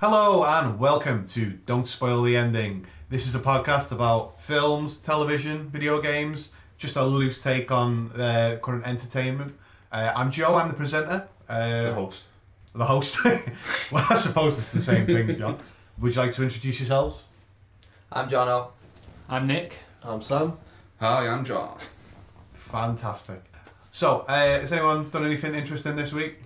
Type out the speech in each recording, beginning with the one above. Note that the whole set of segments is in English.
Hello and welcome to Don't Spoil the Ending. This is a podcast about films, television, video games, just a loose take on current entertainment. I'm Joe, I'm the presenter. The host. The host? Well, I suppose it's the same thing, John. Would you like to introduce yourselves? I'm Jono. I'm Nick. I'm Sam. Hi, I'm John. Fantastic. So, has anyone done anything interesting this week?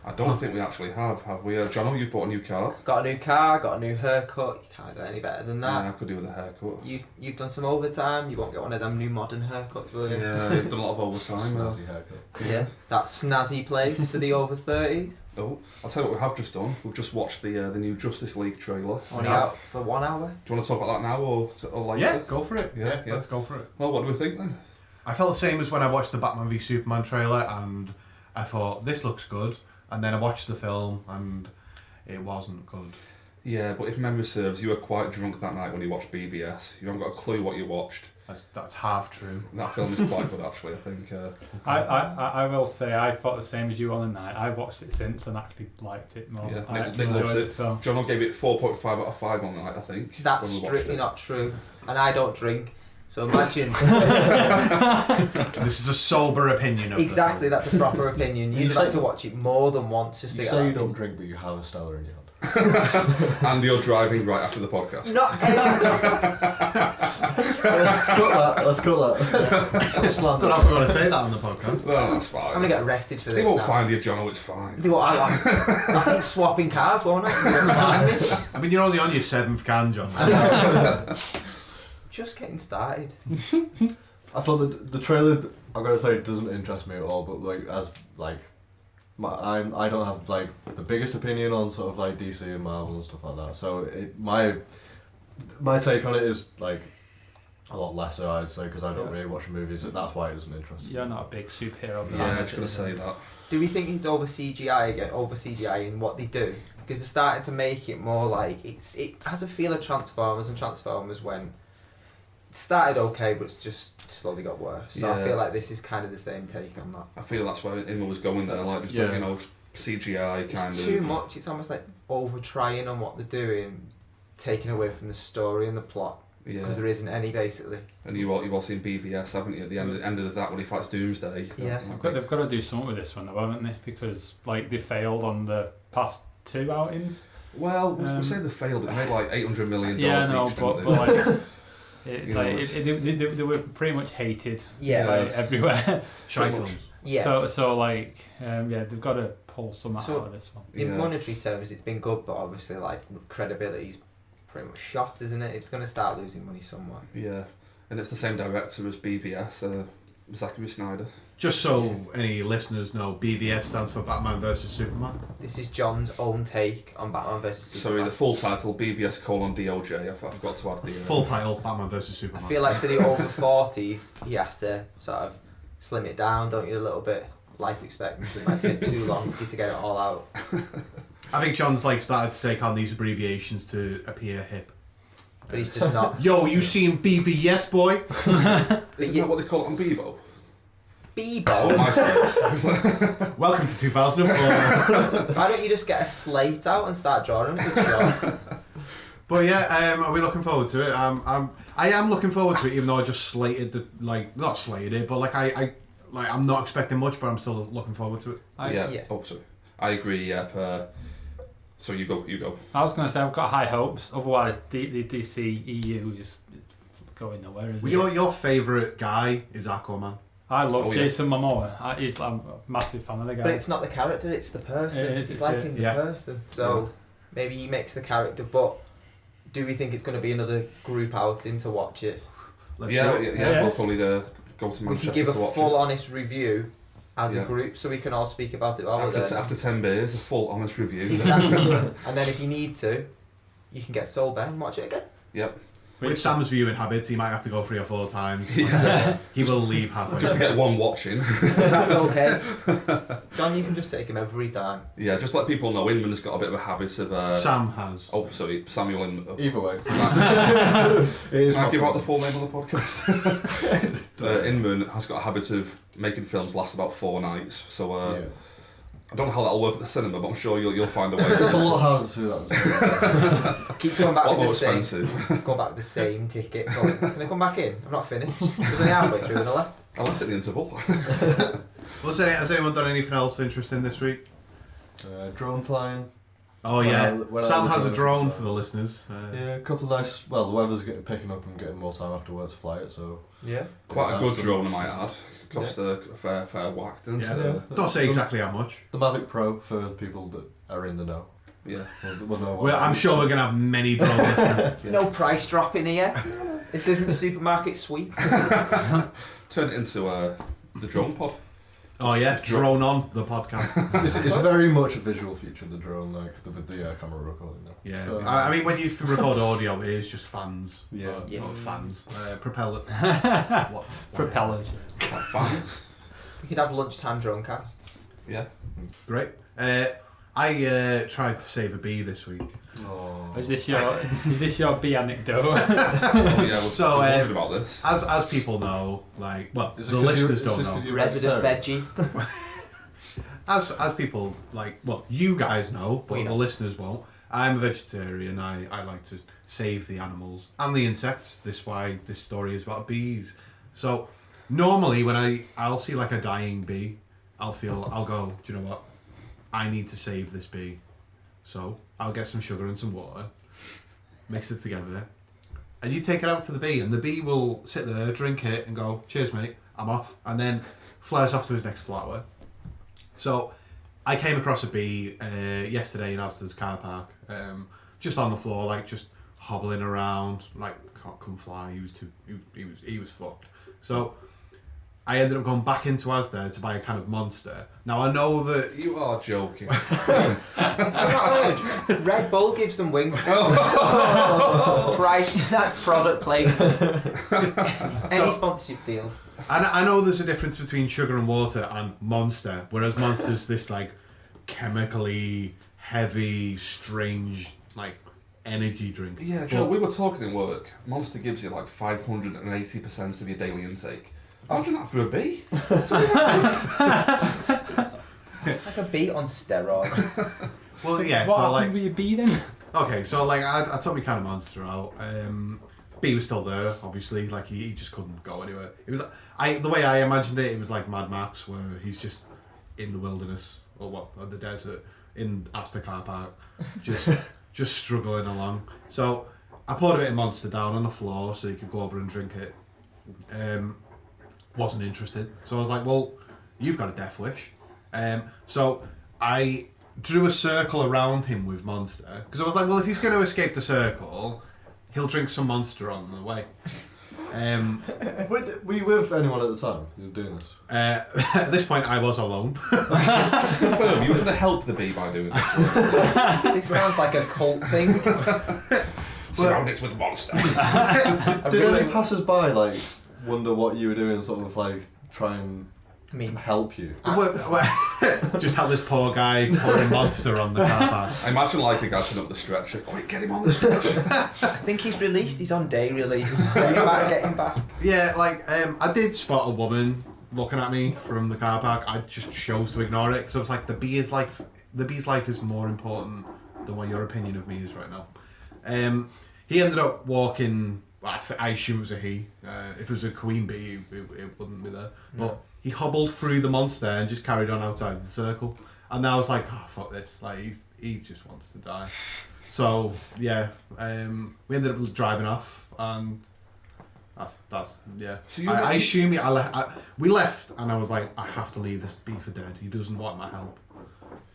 I don't think we actually have we? Jono, you bought a new car. Got a new car, got a new haircut. You can't get any better than that. Yeah, I could do with a haircut. You've done some overtime. You won't get one of them new modern haircuts, will you? Yeah, I've done a lot of overtime. Snazzy haircut. Yeah, that snazzy place for the over 30s. Oh, I'll tell you what we have just done. We've just watched the new Justice League trailer. Only out for 1 hour. Do you want to talk about that now or later? Yeah, go for it. Yeah. Let's go for it. Well, what do we think then? I felt the same as when I watched the Batman v Superman trailer and I thought, this looks good. And then I watched the film and it wasn't good. Yeah, but if memory serves, you were quite drunk that night when you watched BVS. You haven't got a clue what you watched. That's half true. That film is quite good, actually, I think. I will say I thought the same as you on the night. I've watched it since and actually liked it more. Yeah, I Nick actually loves enjoyed it. the film. Jono gave it 4.5 out of 5 on the night, I think. That's when we watched strictly it. not true. And I don't drink. So imagine. This is a sober opinion of Exactly, the that's a proper opinion. You'd like to watch it more than once just to You get say that you don't opinion. drink, but you have a Stella in your hand. And you're driving right after the podcast. Not every... Let's cut that. I don't know if we're going to say that on the podcast. Well, that's fine. I'm going to get arrested for this They won't now. find you, Jono, it's fine. Do what I like. I think swapping cars, won't I? So they won't find me. I mean, you're only on your 7th can, John. Just getting started. I thought the trailer, I'm gonna say, doesn't interest me at all. But I don't have like the biggest opinion on sort of like DC and Marvel and stuff like that. So my take on it is like a lot lesser, I'd say, because I don't really watch movies, and that's why it doesn't interest me. You're not a big superhero fan. Yeah, I was going to say that. Do we think it's over CGI again? Over CGI in what they do? Because they're starting to make it more like it has a feel of Transformers, and Transformers when it started okay, but it's just slowly got worse. So I Yeah. feel like this is kind of the same take on that. I feel that's where Emma was going there, like just CGI kind It's of. too much. It's almost like over trying on what they're doing, taking away from the story and the plot. Yeah. Because there isn't any basically. And you've all seen BVS, haven't you? At the end of that, when he fights Doomsday. Yeah. They've got to do something with this one, though, haven't they? Because like they failed on the past 2 outings. Well, we say they failed. It made like $800 million Yeah, no, each. but didn't like, they were pretty much hated. Yeah. Like, everywhere. Shy Pretty much. films. Yeah. So like they've got to pull some out of this one. In Yeah. monetary terms, it's been good, but obviously, like credibility's pretty much shot, isn't it? It's going to start losing money somewhere. Yeah. And it's the same director as BVS, Zachary Snyder. Just so any listeners know, BVS stands for Batman vs Superman. This is John's own take on Batman vs Sorry, Superman. the full title, BVS: DOJ. I forgot to add the... Full title, Batman vs I Superman. feel like for the over 40s, he has to sort of slim it down, don't you, a little bit? Life expectancy might take too long for you to get it all out. I think John's like started to take on these abbreviations to appear hip. But he's just not. Yo, you seen BVS, boy? Isn't that what they call it on Bebo? Bebo? MySpace. Welcome to 2004. Why don't you just get a slate out and start drawing a good shot? But yeah, are we looking forward to it? I am looking forward to it, even though I just slated the not slated it, but I'm not expecting much, but I'm still looking forward to it. Yeah. Oh, sorry. I agree. Yeah. So you go. I was going to say I've got high hopes. Otherwise, the DC EU is going nowhere. Is Well, it? your favourite guy is Aquaman. I love Oh, yeah. Jason Momoa. I'm a massive fan of the guy. But it's not the character, it's the person. It is, it's it's liking it. the Yeah. person. So maybe he makes the character, but do we think it's going to be another group outing to watch it? Let's Yeah, do it. yeah. Yeah. We'll probably go to We can Manchester give a to watch full it. honest review as Yeah. a group, so we can all speak about it while we're there. After 10 beers, a full honest review. Exactly. And then if you need to, you can get Soul Ben and watch it again. Yep. With Sam's viewing habits, he might have to go 3 or 4 times. Yeah. He will leave halfway. Just to get one watching. That's okay. John, you can just take him every time. Yeah, just let people know Inman's got a bit of a habit of... Sam has. Oh, sorry, Samuel Inman. Either way. Can It is I my give out the fault. full name of the podcast? Inman has got a habit of making films last about 4 nights. So I don't know how that'll work at the cinema, but I'm sure you'll find a way. It's a lot harder to do that. Keep going back A lot with more the same. expensive. Go back with the same ticket. Can I come back in? I'm not finished. I was only halfway through and I left. I left at the interval. Has anyone done anything else interesting this week? Drone flying. Oh When yeah, when Sam was has a doing it, drone so- for the listeners. Yeah, a couple of nice. Well, the weather's picking up and getting more time after work to fly it, so. Yeah. Quite a That's good drone, I some- might add. Cost a fair whack, didn't Yeah. it? Don't say exactly how much. The Mavic Pro for people that are in the know. Yeah. We'll know what Well, I'm sure we're gonna have many drone listeners. No price drop in here. This isn't supermarket sweep. Turn it into the drone pod. Oh yeah, drone on the podcast. It's very much a visual feature, the drone, with the camera recording now. Yeah, So, I mean when you record audio, it is just fans. Yeah. Yeah. Not fans. Propeller. What? Propellers. Like fans. We could have lunchtime drone cast. Yeah. Great. I tried to save a bee this week. Oh. Is this your bee anecdote? Oh, yeah, we've So, wondered about this. As people know, like, well, Is it the 'cause listeners is don't this know. 'cause you're Resident vegetarian? veggie. As people like, well, you guys know, but We know. the listeners won't. I'm a vegetarian. I like to save the animals and the insects. This why this story is about bees. So normally when I'll see like a dying bee, I'll go, do you know what? I need to save this bee. So I'll get some sugar and some water, mix it together, and you take it out to the bee, and the bee will sit there, drink it, and go, cheers mate, I'm off, and then flies off to his next flower. So I came across a bee yesterday in Asda's car park, just on the floor, like just hobbling around, like couldn't fly. He was fucked. So I ended up going back into Asda to buy a can of Monster. Now I know that You are joking. I've not heard. Red Bull gives them wings. Right, that's product placement. Any sponsorship deals? I know there's a difference between sugar and water and Monster, whereas Monster's this like chemically heavy, strange like energy drink. Yeah, Joe, we were talking in work. Monster gives you like 580% of your daily intake. Imagine that for a bee. It's like a bee on steroids. Well, yeah. What So happened like, with your bee then? okay, so like I took my can of Monster out. B was still there, obviously. Like he just couldn't go anywhere. It was the way I imagined it. It was like Mad Max, where he's just in the wilderness or the desert in Asda car park, just struggling along. So I poured a bit of Monster down on the floor so he could go over and drink it. Wasn't interested. So I was like, well, you've got a death wish. So I drew a circle around him with Monster because I was like, well, if he's going to escape the circle, he'll drink some Monster on the way. Were you with anyone at the time you were doing this? At this point, I was alone. Just confirm, you were going to help the bee by doing this. This sounds like a cult thing. Surround it with Monster. Did any passers-by like wonder what you were doing, sort of like try and I mean, help you? Just have this poor guy pouring Monster on the car park. I imagine like a guy turning up the stretcher. Quick, get him on the stretcher. I think he's released. He's on day release. Get him back. Yeah, like I did spot a woman looking at me from the car park. I just chose to ignore it because I was like, the bee's life is more important than what your opinion of me is right now. He ended up walking. Well, I assume it was a he. If it was a queen bee, it wouldn't be there. No. But he hobbled through the Monster and just carried on outside the circle. And I was like, oh fuck this! Like he just wants to die. So yeah, we ended up driving off, and that's yeah. So I assume we left, and I was like, I have to leave this bee for dead. He doesn't want my help,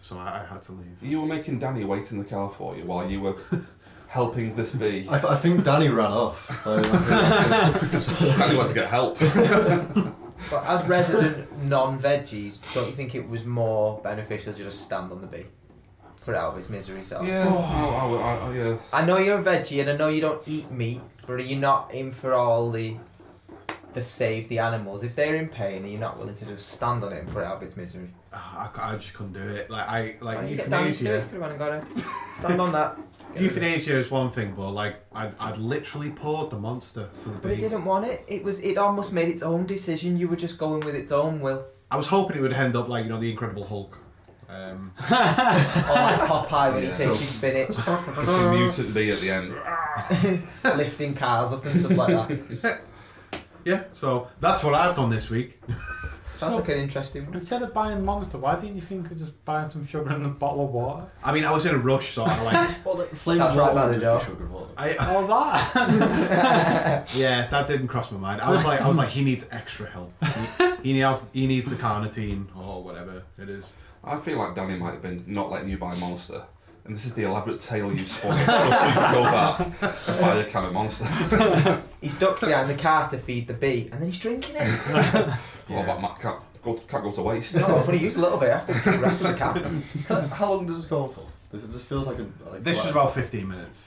so I had to leave. You were making Danny wait in the car for you while you were helping this bee. I think Danny ran off. Danny went to get help. But as resident non-veggies, don't you think it was more beneficial to just stand on the bee? Put it out of his misery self. Yeah. Yeah. I know you're a veggie and I know you don't eat meat, but are you not in for all the save the animals? If they're in pain, are you not willing to just stand on it and put it out of its misery? I just couldn't do it. Like Why don't you get down to it? You euthanasia. could have went and got it. Stand on that. Euthanasia is one thing, but like I'd literally poured the Monster for the But it bee. didn't want it. It almost made its own decision. You were just going with its own will. I was hoping it would end up like the Incredible Hulk, Or like Popeye when he Yeah. takes his spinach, Just a mutant bee at the end. lifting cars up and stuff like that. Yeah, so that's what I've done this week. Sounds like an interesting one. Instead of buying Monster, why didn't you think of just buying some sugar and a bottle of water? I mean, I was in a rush, so I like. Well, the flavoured That's right water by would the just door. be sugared water. All that. Yeah, that didn't cross my mind. I was like, he needs extra help. He needs the carnitine or whatever it is. I feel like Danny might have been not letting you buy Monster. And this is the elaborate tale you've spun just so you can go back and buy a can of Monster. He's ducked behind the car to feed the bee, and then he's drinking it. What about Matt? Can't go to waste. No, I've only used a little bit after the rest of the can. How long does this go for? This feels like a. Like, This is about 15 minutes.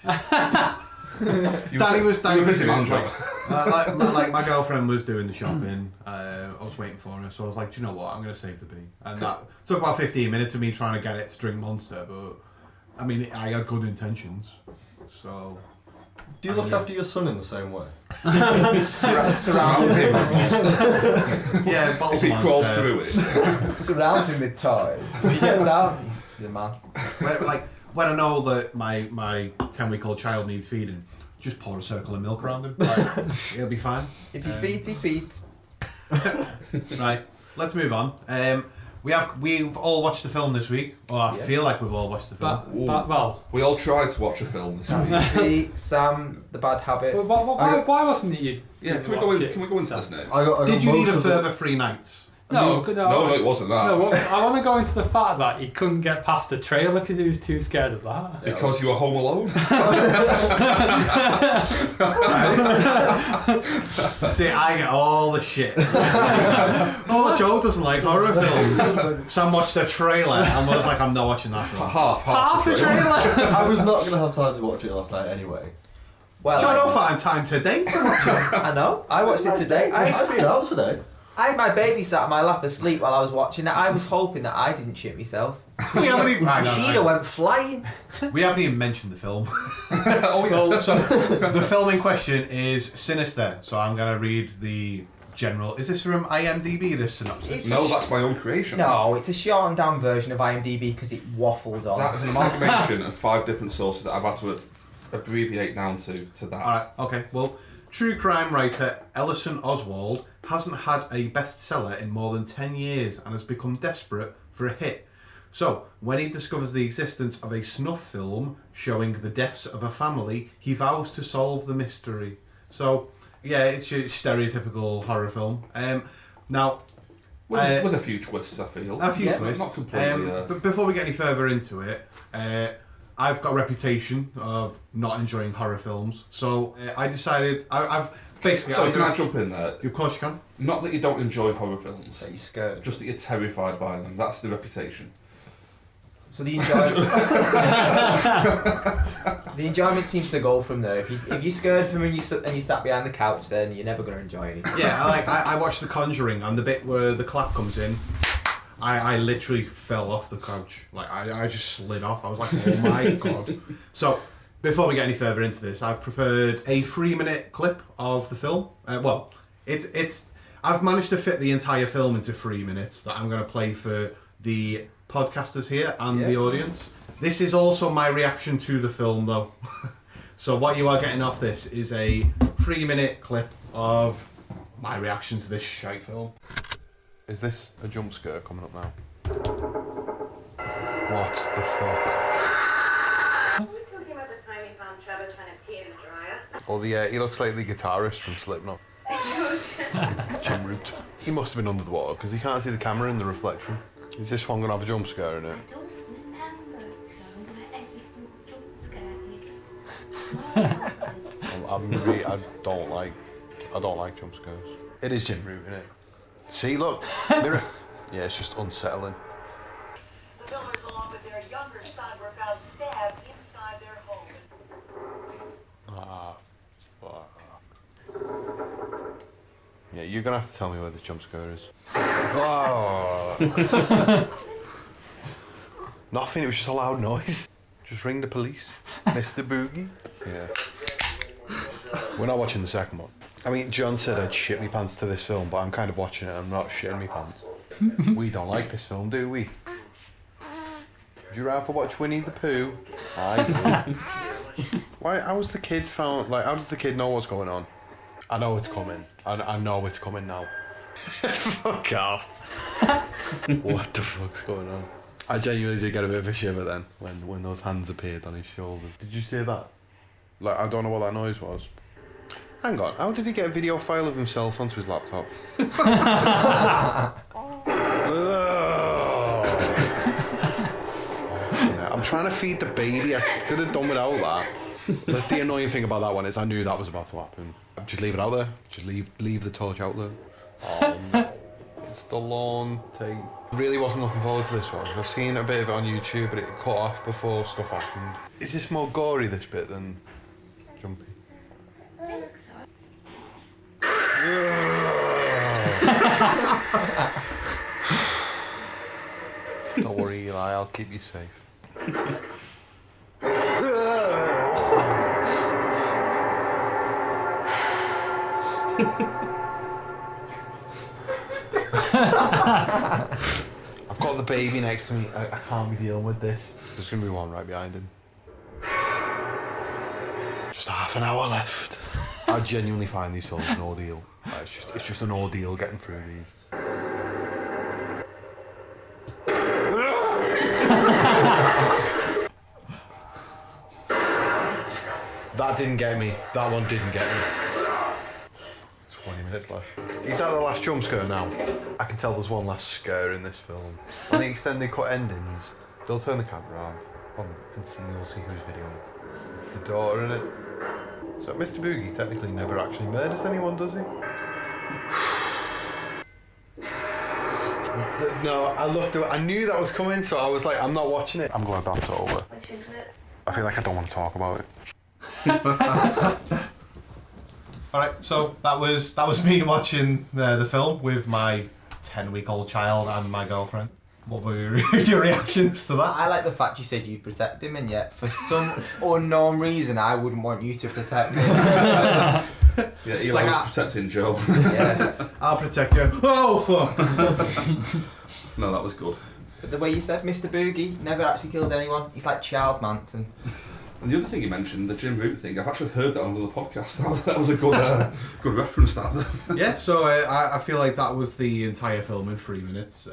You Danny were was busy man, doing, Joe. like my girlfriend was doing the shopping. I was waiting for her, so I was like, do you know what? I'm going to save the bee. And that took about 15 minutes of me trying to get it to drink Monster, but I mean, I had good intentions. So. Do you look after your son in the same way? Surround him Yeah, bottles If he of crawls Monster. through it. surround him with toys. When he gets out, he's a man. When I know that my 10-week-old child needs feeding, just pour a circle of milk around him. Like, he'll be fine. If he feeds, he feeds. Right, let's move on. We've all watched the film this week, or I feel like we've all watched the film. Well, We all tried to watch a film this week. Sam, The Bad Habit. why wasn't it you? Yeah, can we go into this now? I got Did you need most a of the- further 3 nights? No, No, it wasn't that. No, I want to go into the fact that he couldn't get past the trailer because he was too scared of that. Because you were home alone? See, I get all the shit. Oh, Joe doesn't like horror films. Sam watched the trailer and was like, I'm not watching that film. Half the trailer. I was not going to have time to watch it last night anyway. Well, Joe, don't find time today to watch it. I know. I watched it today. I've been out today. I had my baby sat on my lap asleep while I was watching it. I was hoping that I didn't shit myself. We haven't even, hang on, She'd have went flying. we haven't even mentioned the film. Oh, yeah. So the film in question is Sinister. So I'm going to read the general. Is this from IMDb, this synopsis? No, that's my own creation. No, it's a shortened down version of IMDb because it waffles on. That is an amalgamation of 5 different sources that I've had to abbreviate down to that. Alright, okay. Well, true crime writer Ellison Oswald hasn't had a bestseller in more than 10 years and has become desperate for a hit. So, when he discovers the existence of a snuff film showing the deaths of a family, he vows to solve the mystery. So, yeah, it's your stereotypical horror film. Now, With a few twists, I feel. a few Yeah, twists. not completely, But before we get any further into it, I've got a reputation of not enjoying horror films. So, I decided... I've basically... So can I jump in there? Of course you can. Not that you don't enjoy horror films, So you're scared. just that you're terrified by them. That's the reputation. So the enjoyment, the enjoyment seems to go from there. If you're scared from and you sat behind the couch, then you're never going to enjoy anything. Yeah, I watched The Conjuring, and the bit where the clap comes in, I literally fell off the couch. Like I just slid off. I was like, oh my god. So before we get any further into this, I've prepared a 3-minute clip of the film. I've managed to fit the entire film into 3 minutes that I'm going to play for the podcasters here and the audience. This is also my reaction to the film, though. So what you are getting off this is a 3-minute clip of my reaction to this shite film. Is this a jump scare coming up now? What the fuck? Are we talking about the time we found Trevor trying to pee in the dryer? Oh, he looks like the guitarist from Slipknot. Jim Root. He must have been under the water because he can't see the camera in the reflection. Is this one going to have a jump scare in it? I don't remember I don't like jump scares. It is Jim Root, isn't it? See, look, mirror. Yeah, it's just unsettling. The Millers, along with their younger son, were found stabbed inside their home. Ah, fuck. Yeah, you're going to have to tell me where the jump scare is. Oh. Nothing, it was just a loud noise. Just ring the police. Mr. Boogie. Yeah. We're not watching the second one. I mean, John said I'd shit me pants to this film, but I'm kind of watching it and I'm not shitting me pants. We don't like this film, do we? Would you rather watch Winnie the Pooh? I do. Why? How does the kid know what's going on? I know it's coming. I know it's coming now. Fuck off. What the fuck's going on? I genuinely did get a bit of a shiver then when those hands appeared on his shoulders. Did you hear that? Like, I don't know what that noise was. Hang on, how did he get a video file of himself onto his laptop? I'm trying to feed the baby. I could have done without that. The annoying thing about that one is I knew that was about to happen. Just leave it out there. Just leave the torch out there. Oh no. It's the lawn take. I really wasn't looking forward to this one. I've seen a bit of it on YouTube, but it cut off before stuff happened. Is this more gory, this bit, than Jumpy? I think so. Don't worry, Eli, I'll keep you safe. I've got the baby next to me. I can't be dealing with this. There's going to be one right behind him. Just half an hour left. I genuinely find these films an ordeal. It's just an ordeal getting through these. That didn't get me. That one didn't get me. 20 minutes left. Is that the last jump scare now? I can tell there's one last scare in this film. On the extended cut endings, they'll turn the camera around and you'll see who's videoing. It's the daughter in it. So Mr. Boogie technically never actually murders anyone, does he? No, I knew that was coming, so I was like, I'm not watching it. I'm glad that's over. What is it? I feel like I don't want to talk about it. Alright, so that was me watching the film with my 10-week-old child and my girlfriend. What were your reactions to that? I like the fact you said you'd protect him, and yet for some unknown reason I wouldn't want you to protect him. Yeah, Eli like was protecting Joe. Yes. I'll protect you. Oh, fuck! No, that was good. But the way you said Mr. Boogie never actually killed anyone. He's like Charles Manson. And the other thing you mentioned, the Jim Root thing, I've actually heard that on another podcast. That was a good good reference, that. Yeah, so I feel like that was the entire film in 3 minutes.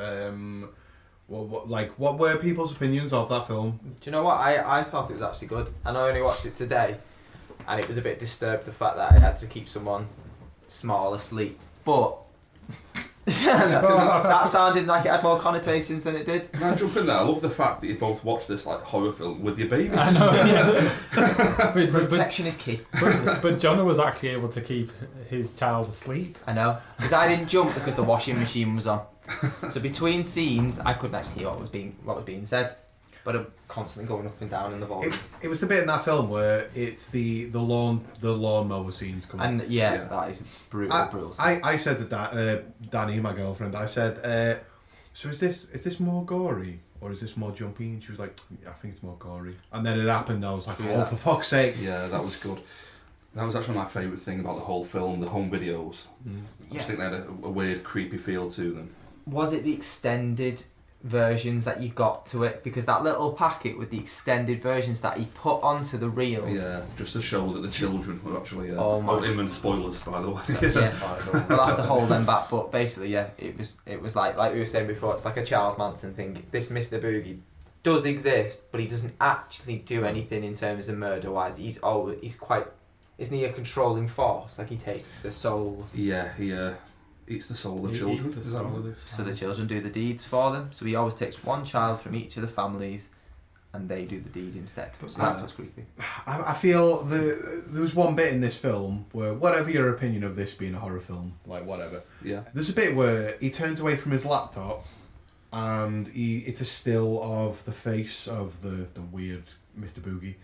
What were people's opinions of that film? Do you know what? I thought it was actually good. And I only watched it today, and it was a bit disturbed the fact that I had to keep someone small asleep. But that sounded like it had more connotations than it did. Can I jump in there? I love the fact that you both watched this like horror film with your babies. I know, yeah. Protection is key. But Jono was actually able to keep his child asleep. I know. Because I didn't jump because the washing machine was on. So between scenes, I couldn't actually hear what was being said. But I'm constantly going up and down in the volume. It was the bit in that film where it's the lawnmower scenes coming. And yeah, that is brutal. I said to Danny, my girlfriend, I said, so is this more gory or is this more jumpy? And she was like, I think it's more gory. And then it happened. I was like, oh, for fuck's sake. Yeah, that was good. That was actually my favourite thing about the whole film, the home videos. I just think they had a weird, creepy feel to them. Was it the extended versions that you got to it? Because that little packet with the extended versions that he put onto the reels. Yeah, just to show that the children were actually. Imminent spoilers, by the way. Yeah, we'll have to hold them back. But basically, yeah, it was like we were saying before. It's like a Charles Manson thing. This Mr. Boogie does exist, but he doesn't actually do anything in terms of murder-wise. He's quite. Isn't he a controlling force? Like he takes the souls. Yeah, he eats the soul of the children. Is that what it is? So the children do the deeds for them. So he always takes one child from each of the families, and they do the deed instead. So that's what's creepy. I feel there was one bit in this film where, whatever your opinion of this being a horror film, like whatever. Yeah. There's a bit where he turns away from his laptop, and it's a still of the face of the weird Mr. Boogie.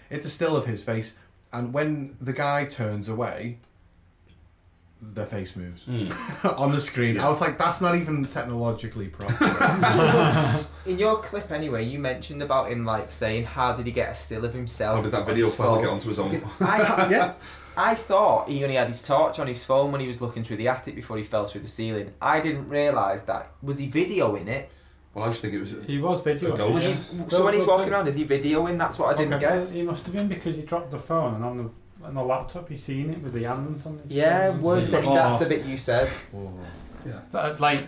It's a still of his face. And when the guy turns away, their face moves on the screen. Yeah. I was like, that's not even technologically proper. In your clip anyway, you mentioned about him like saying, how did he get a still of himself? How did that video file get onto his own? I thought he only had his torch on his phone when he was looking through the attic before he fell through the ceiling. I didn't realise that. Was he videoing it? Well, I just think it was. He was videoing. A ghost. Yeah. So when he's walking around, is he videoing? That's what I didn't get. He must have been because he dropped the phone and on the laptop you seen it with the hands on his. Yeah, phone. word thing. That's the bit you said. Yeah. But like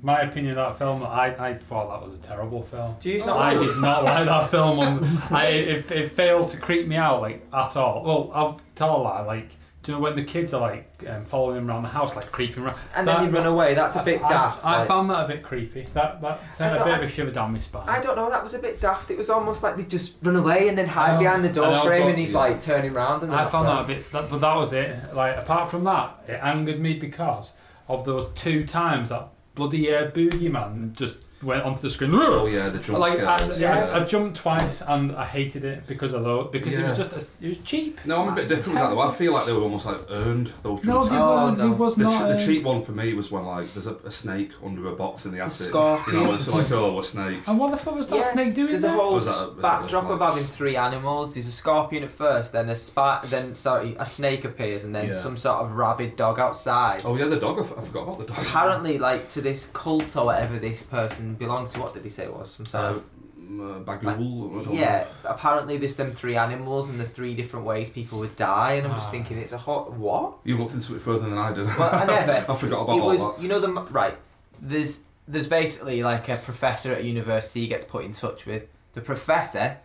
my opinion of that film, I thought that was a terrible film. Do you not I like did not like that film. It failed to creep me out like at all. Well, I'll tell a lie. Like, do you know when the kids are like following him around the house, like creeping around, And then they run away. That's a bit daft. I like- found that a bit creepy. That sent a bit of a shiver down my spine. I don't know, that was a bit daft. It was almost like they just run away and then hide behind the I door know, frame but- and he's like turning around. And I found that a bit, but that was it. Like, apart from that, it angered me because of those 2 times that bloody boogeyman just went onto the screen. Oh yeah, the jump Like, scares. I jumped twice and I hated it because of those. Because it was just it was cheap. No, I'm a bit different with that though. I feel like they were almost like earned those jump No, scares. it was not. The cheap one for me was when like there's a snake under a box in the attic. scorpion. You know, it's like a snake. And what the fuck was that snake doing There's there? a whole Was that backdrop like- of having 3 animals. There's a scorpion at first, then a snake appears, and then some sort of rabid dog outside. Oh yeah, the dog. I forgot about the dog. Apparently, like to this cult or whatever this person belongs to. What did he say it was? Some sort of Bagul. I don't yeah. Apparently, there's them 3 animals and the 3 different ways people would die, and I'm just Ah. thinking it's a hot what? You looked into it further than I did. Well, I never. I forgot about It all was, that. you know, right. There's basically like a professor at a university he gets put in touch with. The professor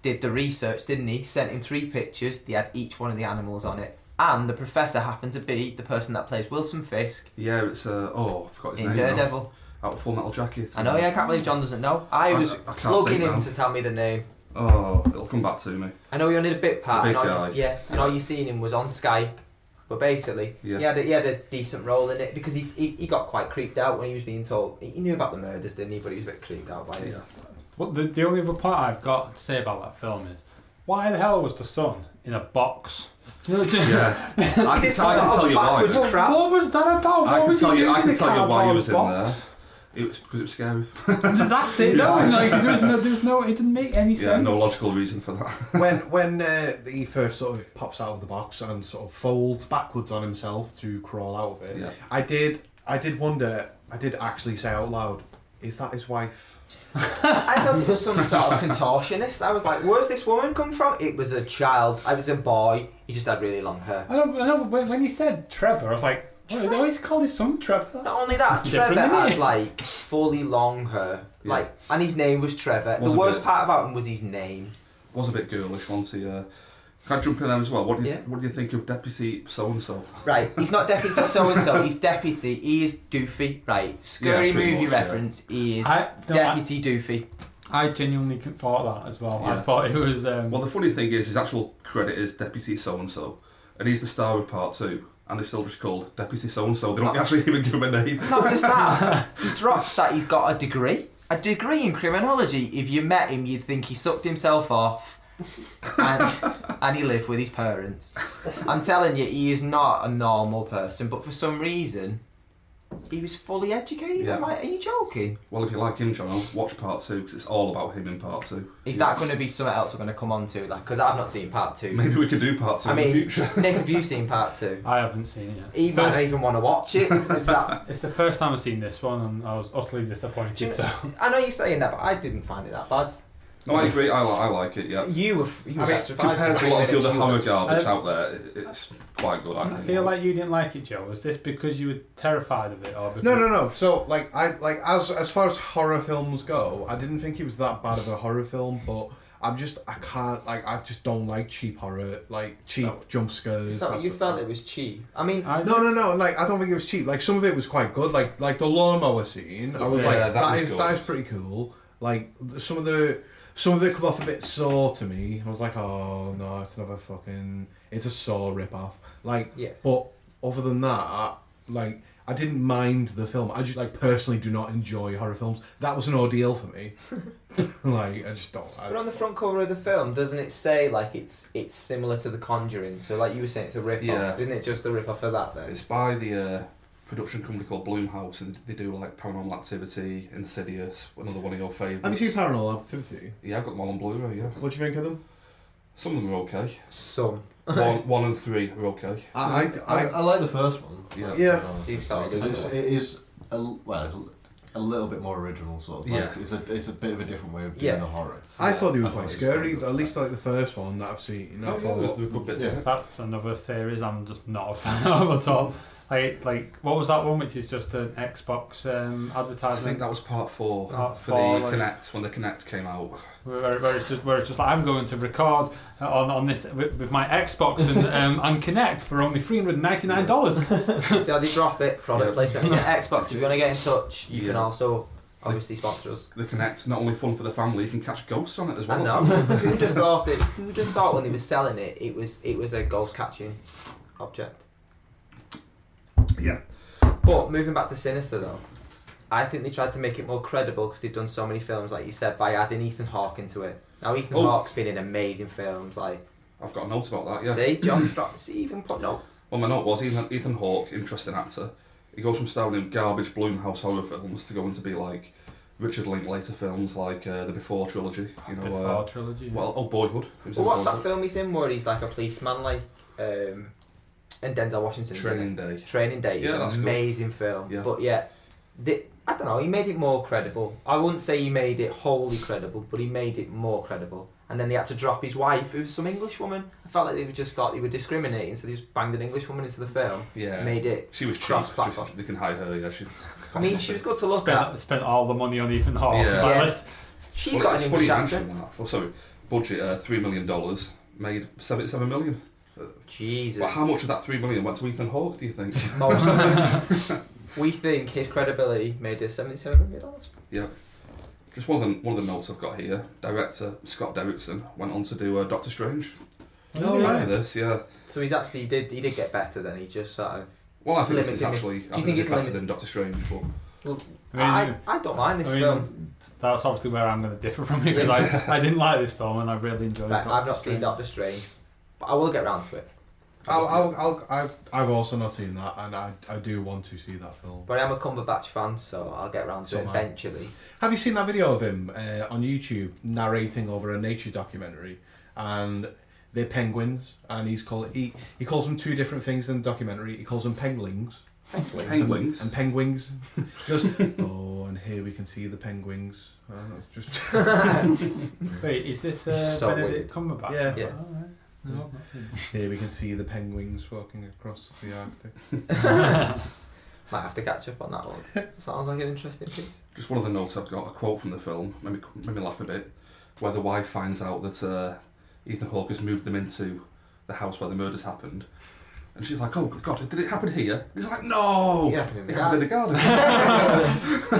did the research, didn't he? Sent him 3 pictures. They had each one of the animals on it. And the professor happened to be the person that plays Wilson Fisk Yeah, it's I forgot his in name. now. Daredevil. Out of Full Metal Jacket. I know, yeah, I can't believe John doesn't know. I was I can't plugging think him now. to tell me the name. Oh, it'll come back to me. I know he only did a bit part. The big and all guy. and all you seen him was on Skype. But basically, Yeah. he had a decent role in it because he got quite creeped out when he was being told. He knew about the murders, didn't he? But he was a bit creeped out by it. Yeah. Well, the only other part I've got to say about that film is, why the hell was the son in a box? Yeah. I can It's some sort tell of you why. backwards crap. What was that about? I What can was he tell you. doing I in can the tell you why he was in cardboard there. It was because it was scary. That's it. No, like, there's no. It didn't make any Yeah, sense. no logical reason for that. when he first sort of pops out of the box and sort of folds backwards on himself to crawl out of it, Yeah. I did wonder. I did actually say out loud, "Is that his wife?" I thought it was some sort of contortionist. I was like, where's this woman come from? It was a child. I was a boy. He just had really long hair. I know. But when you said Trevor, I was like, oh, they always called his son Trevor. That's Not only that, different, Trevor isn't had it? like fully long hair. Yeah. Like, and his name was Trevor. Was The a worst bit- part about him was his name. Was a bit girlish once he. Can I jump in there as well? What do you Yeah. What do you think of Deputy So and So? Right, he's not deputy so and so. He's deputy. He is Doofy. Right, scary Yeah, pretty movie much, yeah. reference. He is I- no, deputy Doofy. I genuinely thought that as well. I Yeah. thought it was. Well, the funny thing is, his actual credit is Deputy So and So, and he's the star of Part 2, and they're still just called Deputy So and So. They don't actually even give him a name. Not just that, he drops that he's got a degree. A degree in criminology. If you met him, you'd think he sucked himself off and he lived with his parents. I'm telling you, he is not a normal person, but for some reason, he was fully educated. Yeah. I'm like, are you joking? Well, if you like him, Jono, watch Part 2, because it's all about him in Part 2. Is that going to be something else we're going to come on to? Like, because I've not seen part 2. Maybe we could do Part 2 I in mean, the future. Nick, have you seen part 2? I haven't seen it yet. He might not even want to watch it. Is that? It's the first time I've seen this one, and I was utterly disappointed. So I know you're saying that, but I didn't find it that bad. No, I agree. I like it. Yeah. You were petrified Compared for to a lot of 3 the other minutes. horror garbage I- out there, it's quite good. I I think. feel like you didn't like it, Joe. Was this because you were terrified of it, or because No. So as far as horror films go, I didn't think it was that bad of a horror film, but I just don't like cheap horror, like cheap jump scares. It's not, that you sort of felt thing. it was cheap. I mean, No. Like, I don't think it was cheap. Like, some of it was quite good. Like the lawnmower scene. I was Yeah, like, that that was is good. pretty cool. Like some of it come off a bit sore to me. I was like, oh no, it's a Saw rip-off. Like, Yeah. but other than that, like, I didn't mind the film. I just, like, personally do not enjoy horror films. That was an ordeal for me. Like, I just don't. but on the front cover of the film, doesn't it say like it's similar to The Conjuring? So like you were saying, it's a rip-off. Yeah. Isn't it just a rip-off of that then? It's by the production company called Blumhouse, and they do like Paranormal Activity, Insidious, another one of your favourites. Have you seen Paranormal Activity? Yeah, I've got them all on Blu-ray. Yeah, What do you think of them? some of them are okay. Some. One and 3 are okay. I like the first one. Yeah. Yeah. honestly, It's solid, because isn't it is a little bit more original, sort of. Like, it's a bit of a different way of doing a horror. I thought they were I thought quite it was scary. quite good. At least like the first one that I've seen. There were good bits in it. That's another series I'm just not a fan of at all. Like what was that one, which is just an Xbox I advertisement? think that was part 4 Part for 4, the like- Kinect, when the Kinect came out. Where it's just like I'm going to record on this with my Xbox and Kinect for only $399. So they drop it, product placement. And Xbox, if you want to get in touch, you can also obviously sponsor us. The Kinect, not only fun for the family, you can catch ghosts on it as I well. know. Who'd have thought when they were selling it, it was a ghost catching object. Yeah. But moving back to Sinister though, I think they tried to make it more credible because they've done so many films, like you said, by adding Ethan Hawke into it. Now Ethan Hawke's been in amazing films, like. I've got a note about that, yeah. See, John's dropped. See, even put notes. Well, my note was Ethan Hawke, interesting actor. He goes from starring in garbage Blumhouse horror films to going to be like Richard Linklater films like the Before trilogy. You know, Before trilogy. Well, Boyhood. He was in Well, what's that Boyhood. film he's in where he's like a policeman, like, and Denzel Washington's in Training it? Day. Training Day. Yeah, It's that's an good. amazing film. Yeah. But yeah, I don't know. He made it more credible. I wouldn't say he made it wholly credible, but he made it more credible. And then they had to drop his wife, who was some English woman. I felt like they just thought they were discriminating, so they just banged an English woman into the film. Yeah. Made it She was cheap. cross-platform. Just, they can hire her. Yeah, I mean, she was good to look at. Spent all the money on Ethan Hawke. Yeah. Like, Yeah. let's- She's Well, got it's an funny English you accent. mention that. Oh, sorry. Budget $3 million, made 77 million. Jesus. But how much of that 3 million went to Ethan Hawke? Do you think? Most of it. We think his credibility made it $77 million. Yeah. Just one of the notes I've got here. Director Scott Derrickson went on to do Doctor Strange. Oh, After right. this, yeah. So he's actually he did get better then. He just sort of. Well, I think this is Limited. actually. Do you I think think this is it's better than Doctor Strange, but Well, I mean- I don't mind this I mean, film. that's obviously where I'm going to differ from you because I didn't like this film and I really enjoyed Right, it. I've not seen Doctor Strange, but I will get round to it. I've also not seen that, and I do want to see that film. But I'm a Cumberbatch fan, so I'll get round to So it am I. eventually. Have you seen that video of him on YouTube narrating over a nature documentary, and they're penguins, and he calls them two different things in the documentary. He calls them penguins penguins. and penguins. He goes, oh, and here we can see the penguins. It's just Wait, is this So Benedict Cumberbatch? Yeah. Yeah. Oh, right. No, I've not seen it. here we can see the penguins walking across the Arctic. Might have to catch up on that one. Sounds like an interesting piece. Just one of the notes I've got, a quote from the film, made me laugh a bit, where the wife finds out that Ethan Hawke has moved them into the house where the murders happened. And she's like, oh God, did it happen here? He's like, no! It happened in the It happened in the garden.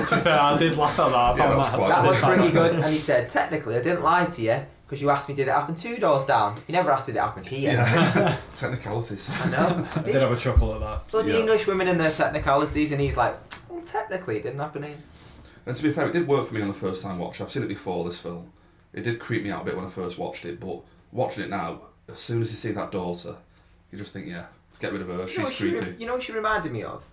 To be fair, I did laugh at that. I Yeah, that was found quite That good. was pretty good. And he said, technically, I didn't lie to you because you asked me did it happen 2 doors down. You never asked did it happen here. Yeah. Technicalities. I know. I did have a chuckle at that. Bloody Yeah. English women and their technicalities, and he's like, well, technically, it didn't happen here. And to be fair, it did work for me on the first time watch. I've seen it before, this film. It did creep me out a bit when I first watched it, but watching it now, as soon as you see that daughter, you just think, yeah, get rid of her, she's creepy. You know what she reminded me of?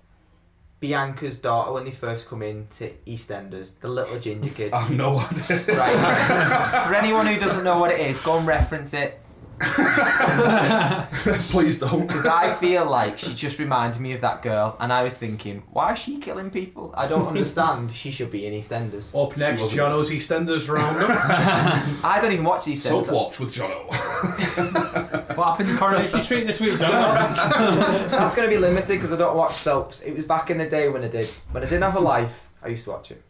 Bianca's daughter when they first come in to EastEnders, the little ginger kid. I have no idea. Right. For anyone who doesn't know what it is, go and reference it. Please don't. Because I feel like she just reminded me of that girl, and I was thinking, why is she killing people? I don't understand. She should be in EastEnders. Up next, wasn't- Jono's EastEnders roundup. I don't even watch EastEnders. Self-watch with Jono. What happened in Coronation Street this week, John? That's going to be limited because I don't watch soaps. It was back in the day when I did. When I didn't have a life, I used to watch it.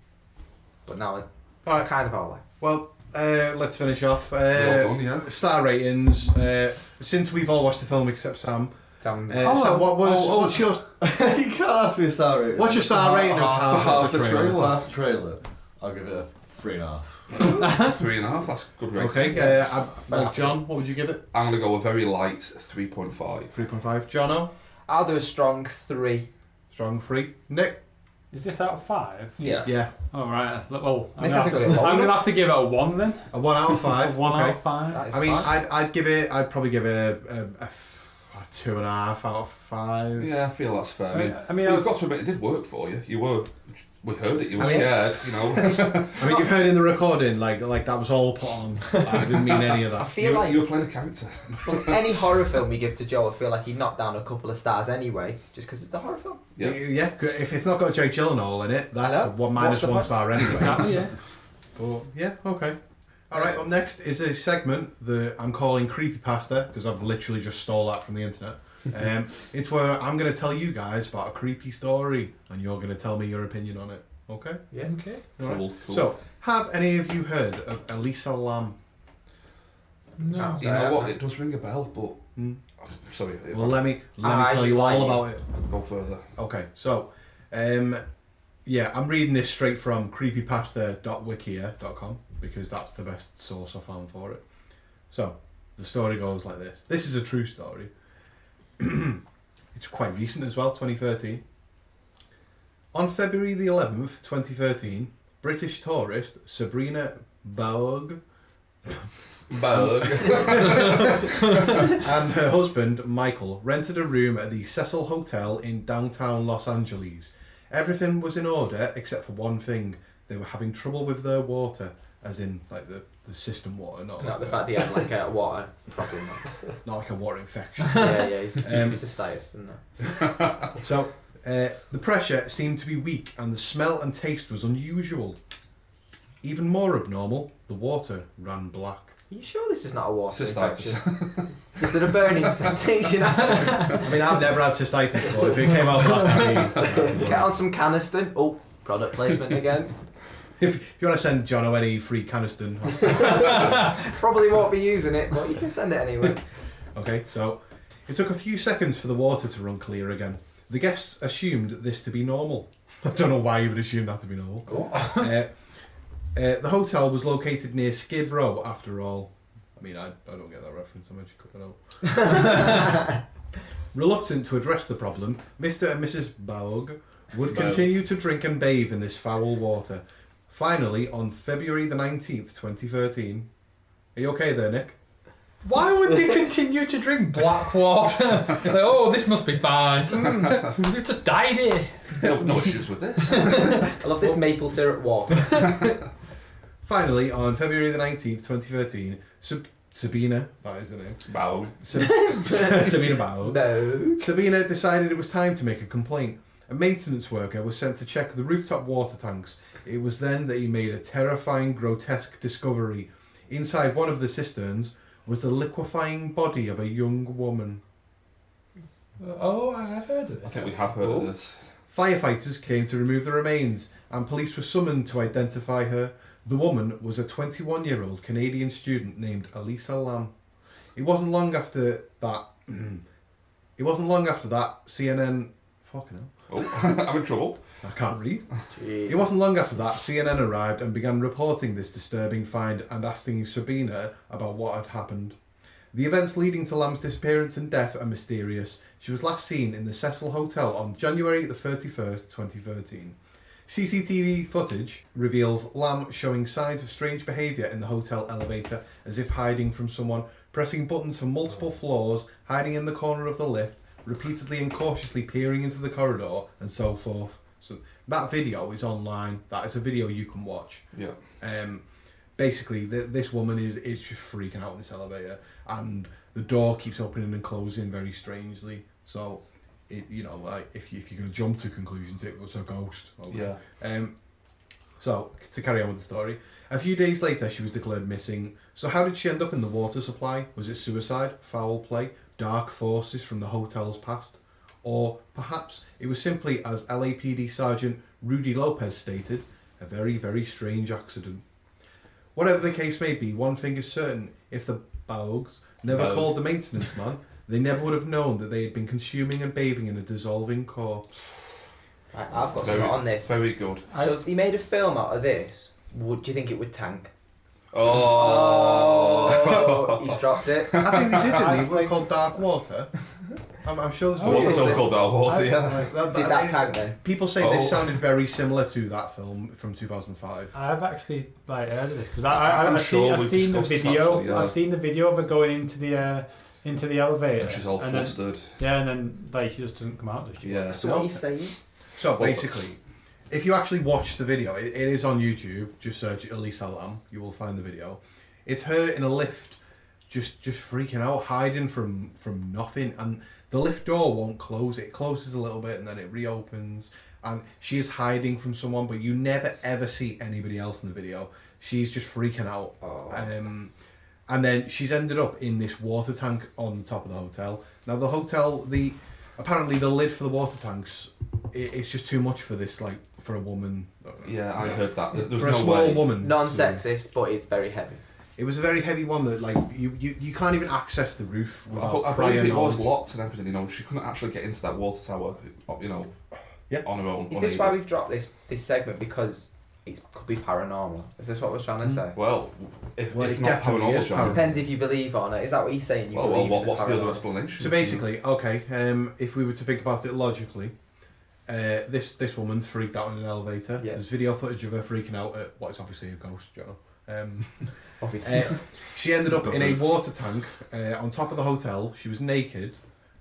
But now I Alright, kind of have a life. well, let's finish off. Well done, yeah. Star ratings. Since we've all watched the film except Sam. Sam, Sam, what's your You can't ask me a star rating. what's your star rating of half the trailer. Half the trailer. I'll give it a 3.5. 3.5, that's good rating. Okay, John, what would you give it? I'm going to go a very light 3.5. 3.5. Jono, I'll do a strong 3. strong 3. Nick, Is this out of 5? yeah, Oh, right. Well, I'm Nick going hasn't got it low to enough. have to give it a 1 then. a 1 out of 5. A 1 okay. out of 5. That is I mean, fine. I'd probably give it 2.5 out of 5. Yeah, I feel that's fair. I mean, you've got to admit it did work for you. We heard it. You were scared. You know. I mean, you've heard in the recording, like that was all put on. I didn't mean any of I that. feel you were playing a character. well, any horror film we give to Joe, I feel like he'd knock down a couple of stars anyway, just because it's a horror film. Yeah. If it's not got Jake Gyllenhaal in it, that's I know. minus What's the 1 point? star anyway. Exactly, yeah. But yeah, okay. Alright, up next is a segment that I'm calling Creepypasta, because I've literally just stole that from the internet. It's where I'm going to tell you guys about a creepy story, and you're going to tell me your opinion on it. Okay? Yeah. Okay. Alright. Cool. So, have any of you heard of Elisa Lam? No. You know what? It does ring a bell, but sorry. Well, let me tell you all about it. Go further. Okay, so, yeah, I'm reading this straight from creepypasta.wikia.com because that's the best source I found for it. So, the story goes like this. This is a true story. It's quite recent as well, 2013. On February the 11th, 2013, British tourist Sabrina Baug and her husband Michael rented a room at the Cecil Hotel in downtown Los Angeles. Everything was in order except for one thing. They were having trouble with their water, as in like the system water, not Not like the fact he had like a water problem. not like a water infection. Yeah, he's cystitis, isn't it? So the pressure seemed to be weak and the smell and taste was unusual. Even more abnormal, the water ran black. Are you sure this is not a water Cystitis. infection? Is there a burning sensation? I mean, I've never had cystitis, but if it came out black, Get on some Caniston. Oh, product placement again. if you want to send Jono any free Caniston. Probably won't be using it, but you can send it anyway. Okay, so it took a few seconds for the water to run clear again. The guests assumed this to be normal. I don't know why you would assume that to be normal. The hotel was located near Skid Row, after all. I mean, I don't get that reference. I'm actually cutting it out. Reluctant to address the problem, Mr. and Mrs. Baug would continue to drink and bathe in this foul water. Finally, on February the 19th, 2013... Are you okay there, Nick? Why would they continue to drink black water? Like, oh, this must be fine. They've just dyed it. No issues with this. I love this maple syrup water. Finally, on February the 19th, 2013, Sabina, that is her name. Bow. Sabina Baug. No. Sabina decided it was time to make a complaint. A maintenance worker was sent to check the rooftop water tanks. It was then that he made a terrifying, grotesque discovery. Inside one of the cisterns was the liquefying body of a young woman. Oh, I have heard of this. I think we have heard of this. Firefighters came to remove the remains, and police were summoned to identify her. The woman was a 21-year-old Canadian student named Elisa Lam. It wasn't long after that. CNN. Fucking hell. Oh, I'm in trouble. I can't read. Gee. It wasn't long after that CNN arrived and began reporting this disturbing find and asking Sabina about what had happened. The events leading to Lam's disappearance and death are mysterious. She was last seen in the Cecil Hotel on January the 31st, 2013. CCTV footage reveals Lam showing signs of strange behaviour in the hotel elevator, as if hiding from someone, pressing buttons for multiple floors, hiding in the corner of the lift, repeatedly and cautiously peering into the corridor, and so forth. So that video is online. That is a video you can watch. Yeah. Basically, this woman is just freaking out in this elevator, and the door keeps opening and closing very strangely. So, like if you're going to jump to conclusions, it was a ghost. Okay. Yeah. So to carry on with the story, a few days later she was declared missing. So how did she end up in the water supply? Was it suicide, foul play, dark forces from the hotel's past? Or perhaps it was simply, as LAPD Sergeant Rudy Lopez stated, a very, very strange accident. Whatever the case may be, one thing is certain: if the Baugs never called the maintenance man, they never would have known that they had been consuming and bathing in a dissolving corpse. Right, I've got something on this. Very good. So if they made a film out of this, do you think it would tank? Oh, He's dropped it. I think they did, didn't they? Called Dark Water. I'm sure there's What's the Seriously? film called? Our Horse, yeah. Did that tank then? People say this sounded very similar to that film from 2005. I've actually heard of this because I'm I've sure seen, I've we've seen the discussed this video. actually, yeah. I've seen the video of her going into the into the elevator. And she's all then, flustered. yeah, and then like she just doesn't come out. Does she? Yeah. So what are you saying? So basically, if you actually watch the video, it is on YouTube. Just search Elise Lam, you will find the video. It's her in a lift, just freaking out, hiding from nothing, and the lift door won't close. It closes a little bit and then it reopens, and she is hiding from someone, but you never ever see anybody else in the video. She's just freaking out. And then she's ended up in this water tank on the top of the hotel. Now the hotel, apparently the lid for the water tanks, it's just too much for this, like, for a woman. Yeah, I heard that. There's for no a small way. woman. Non-sexist, but it's very heavy. It was a very heavy one that, like, you can't even access the roof without I prior believe it was knowledge. locked and everything, you know. She couldn't actually get into that water tower, you know, on her own. Is this why we've dropped this segment? Because it could be paranormal. Is this what we're trying to say? Well, if it not definitely is paranormal, John. Depends if you believe on it. Is that what you're saying? You Well, believe in what's the other paranormal? explanation? So basically, okay, if we were to think about it logically, this woman's freaked out in an elevator. Yeah. There's video footage of her freaking out at what is obviously a ghost, Jono. Obviously. She ended up in a water tank on top of the hotel. She was naked,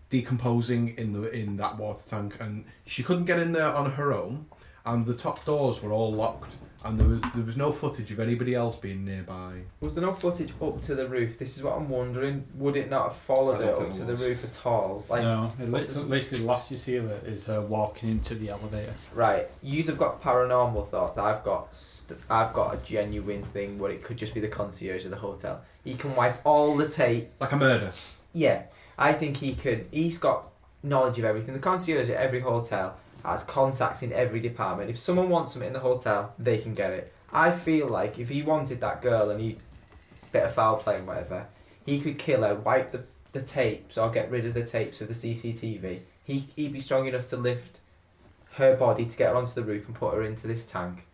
decomposing in that water tank, and she couldn't get in there on her own. And the top doors were all locked, and there was no footage of anybody else being nearby. Was there no footage up to the roof? This is what I'm wondering. Would it not have followed I it don't up think to it the was. roof at all? Like, No, literally the last you see of it is her walking into the elevator. right, yous have got paranormal thoughts. I've got a genuine thing where it could just be the concierge of the hotel. He can wipe all the tapes. Like a murder. Yeah, I think he could. He's got knowledge of everything. The concierge at every hotel has contacts in every department. If someone wants something in the hotel, they can get it. I feel like if he wanted that girl and he bit of foul play and whatever, he could kill her, wipe the tapes or get rid of the tapes of the CCTV. He'd be strong enough to lift her body to get her onto the roof and put her into this tank.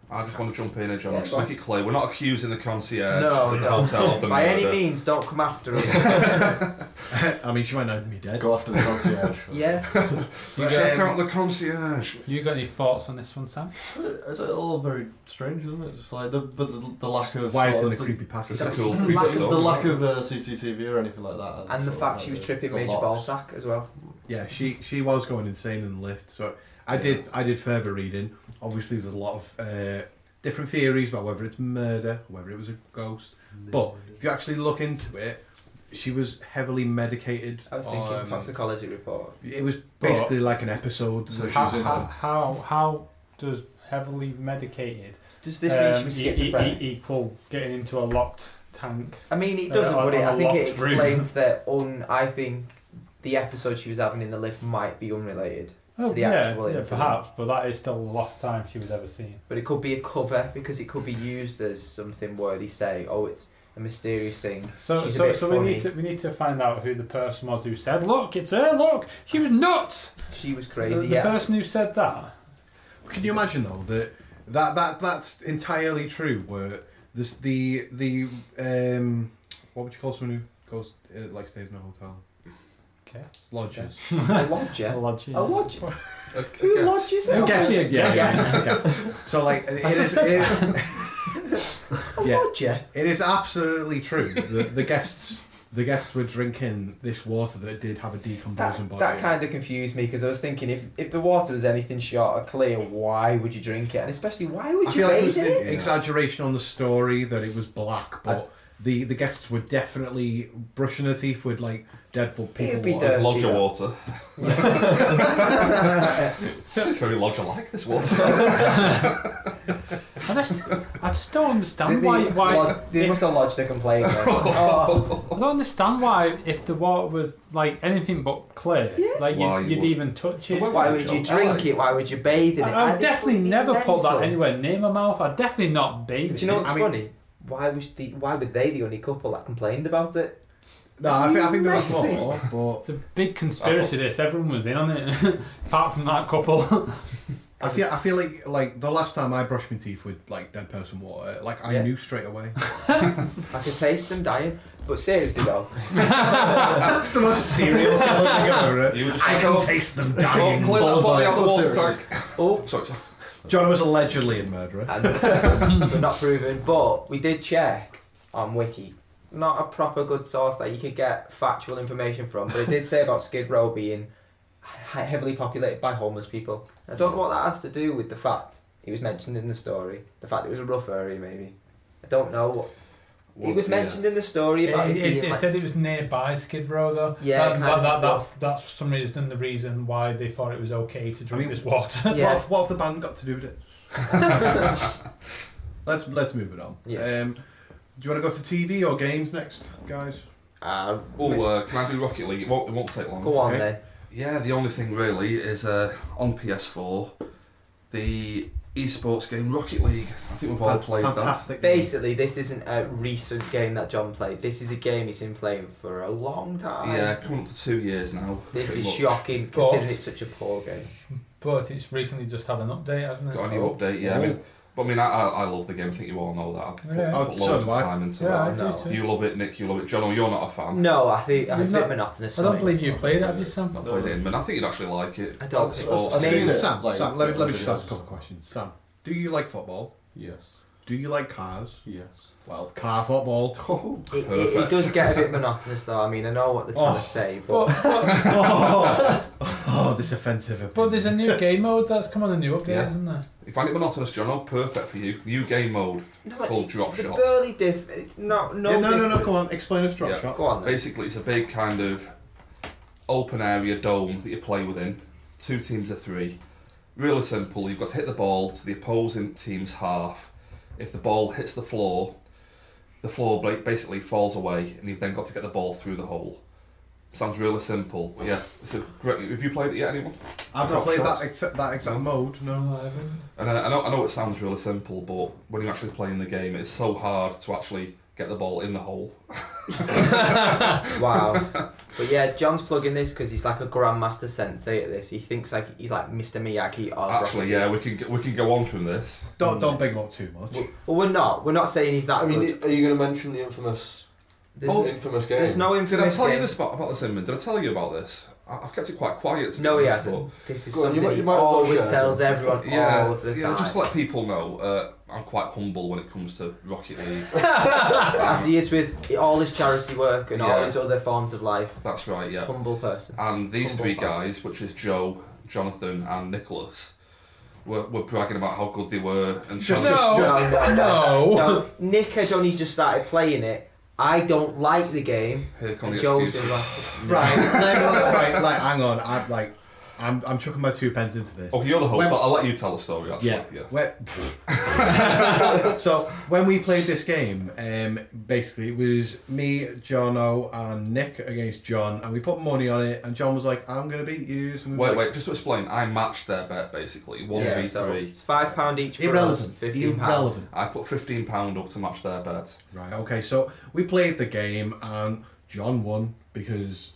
I just want to jump in, John. Yeah, Just go make on. it clear, we're not accusing the concierge No, of the no. hotel of the By murder. any means, don't come after us. I mean, she might not even be dead. Go after the concierge. Yeah. Check out the concierge. You got any thoughts on this one, Sam? It's all very strange, isn't it? It's like the lack of Why it's in sort the of creepy past. It's a cool The creepy lack of story. the lack of CCTV or anything like that, And the sort of fact like she was the- tripping the Major locks. Ballsack as well. Yeah, she was going insane in the lift. So I did further reading. Obviously, there's a lot of different theories about whether it's murder, whether it was a ghost. But if you actually look into it, she was heavily medicated. I was thinking toxicology report. It was basically like an episode. So she's in How does heavily medicated Does this mean she was schizophrenic? equal getting into a locked tank? I mean, it doesn't, on but I a think it locked room. explains that. I think the episode she was having in the lift might be unrelated to the actual incident. Perhaps, but that is still the last time she was ever seen. But it could be a cover because it could be used as something where they say, "Oh, it's a mysterious thing." So She's a bit we funny. need to find out who the person was who said, "Look, it's her. Look, she was nuts." She was The crazy. Yeah. person who said that. Can you imagine though that's entirely true? Where this the what would you call someone who goes like stays in a hotel? Okay. Lodges. A lodger. A lodger. A lodger. A Who guest. lodges A in? guest, yeah. Yes. So like it is. A lodger. It is absolutely true. The guests were drinking this water that did have a decomposing body. That kind of confused me because I was thinking if the water was anything short of clear, why would you drink it? And especially, why would I you feel like it bathe was in an it? exaggeration on the story that it was black, but the guests were definitely brushing their teeth with like Deadpool people. It'd be water. dirty. Lodger though. water. It's very lodger-like, this water. I just don't understand why. They must have lodged a complaint. Then. Oh. I don't understand why if the water was like anything but clear, like Why you'd would- even touch it. Well, Why would you drink it? Why would you bathe in it? I would definitely never put that mental. anywhere near my mouth. I'd definitely not bathe. But you know what's I mean- funny? Why were they the only couple that complained about it? No, I think there was Amazing. more, but It's a big conspiracy. This everyone was in on it, apart from that couple. I feel like the last time I brushed my teeth with like dead person water, like I Yeah. knew straight away. I could taste them dying. But seriously though, That's the most serial killer thing ever. You just I went, can "Oh, taste them Oh, dying. clear that body out of the water Serious. tank. Oh, sorry. John was allegedly a murderer. and we're not proven, but we did check on Wiki. not a proper good source that you could get factual information from, but it did say about Skid Row being heavily populated by homeless people. I don't know what that has to do with the fact it was mentioned in the story. The fact it was a rough area, maybe. I don't know. It was mentioned in the story about It said it was nearby Skid Row, though. Yeah, that's for some reason the reason why they thought it was okay to drink this water. Yeah. What have the band got to do with it? Let's move it on. Yeah. Do you want to go to TV or games next, guys? Can I do Rocket League? It won't take long. Go on Okay. then. Yeah, the only thing really is on PS4, the esports game Rocket League. I think we've all played that. Fantastic. Basically, this isn't a recent game that John played. This is a game he's been playing for a long time. Yeah, coming up to 2 years now. This pretty is much. shocking, considering it's such a poor game. But it's recently just had an update, hasn't it? Got a new update, yeah. I love the game. I think you all know that. I've Yeah. put loads of time into Yeah, I that. do No. too. You love it, Nick. You love it. Jono, you're not a fan. No, I think it's a You've bit not- monotonous. I don't believe you've played it, have you, Sam? I've played it in, but I think you'd actually like it. I don't It's think sports I've game. seen it. Sam, Like, let me just videos. ask a couple of questions. Sam, do you like football? Yes. Do you like cars? Yes. Well, car football. It does get a bit monotonous, though. I mean, I know what they're trying Oh. to say, but This offensive. But there's a new game mode that's come on a new update, Yeah. isn't there? You find it monotonous, Jono? Perfect for you. New game mode no, but called Drop the Shots. barely diff. It's no. No, no, different. Go on. Explain us drop Yeah. shot. Go on then. Basically, it's a big kind of open area dome that you play within. 2 teams of 3. Really simple. You've got to hit the ball to the opposing team's half. If the ball hits the floor basically falls away, and you've then got to get the ball through the hole. Sounds really simple, but yeah, it's a great. Have you played it yet, anyone? I've Drop not played shots? that exact mode. No. No, I haven't. And I know it sounds really simple, but when you're actually playing the game, it's so hard to actually get the ball in the hole. Wow. But yeah, John's plugging this because he's like a grandmaster sensei at this. He thinks like he's like Mr. Miyagi of Actually, yeah, we can go on from this. Don't big him up too much. Well, we're not. We're not saying he's that I mean, good. are you going to mention the infamous game? There's no Did I infamous tell you game. this about this, Inman? Did I tell you about this? I've kept it quite quiet. To be No, he honest, hasn't. This is Go on, something you he might as well always share tells it. everyone Yeah, all of the time. yeah. Just to let people know, I'm quite humble when it comes to Rocket League. As he is with all his charity work and all Yeah. his other forms of life. That's right, yeah. Humble person. And these Humble 3 fan. guys, which is Joe, Jonathan, and Nicholas, were bragging about how good they were and Just- challenging- No. No, Nick had only just started playing it. I don't like the game. Here come And the Joe's excuses. in Right, hang on. I'm chucking my 2 pence into this. Oh, you're the host. When- I'll let you tell the story. Actually. So when we played this game, basically it was me, Jono, and Nick against John, and we put money on it. And John was like, "I'm gonna beat you." And we were Wait. Just to explain, I matched their bet basically. 1v3. so it's £5 each for Irrelevant. us, £15. Irrelevant. I put £15 up to match their bet. Right. Okay. So we played the game, and John won because.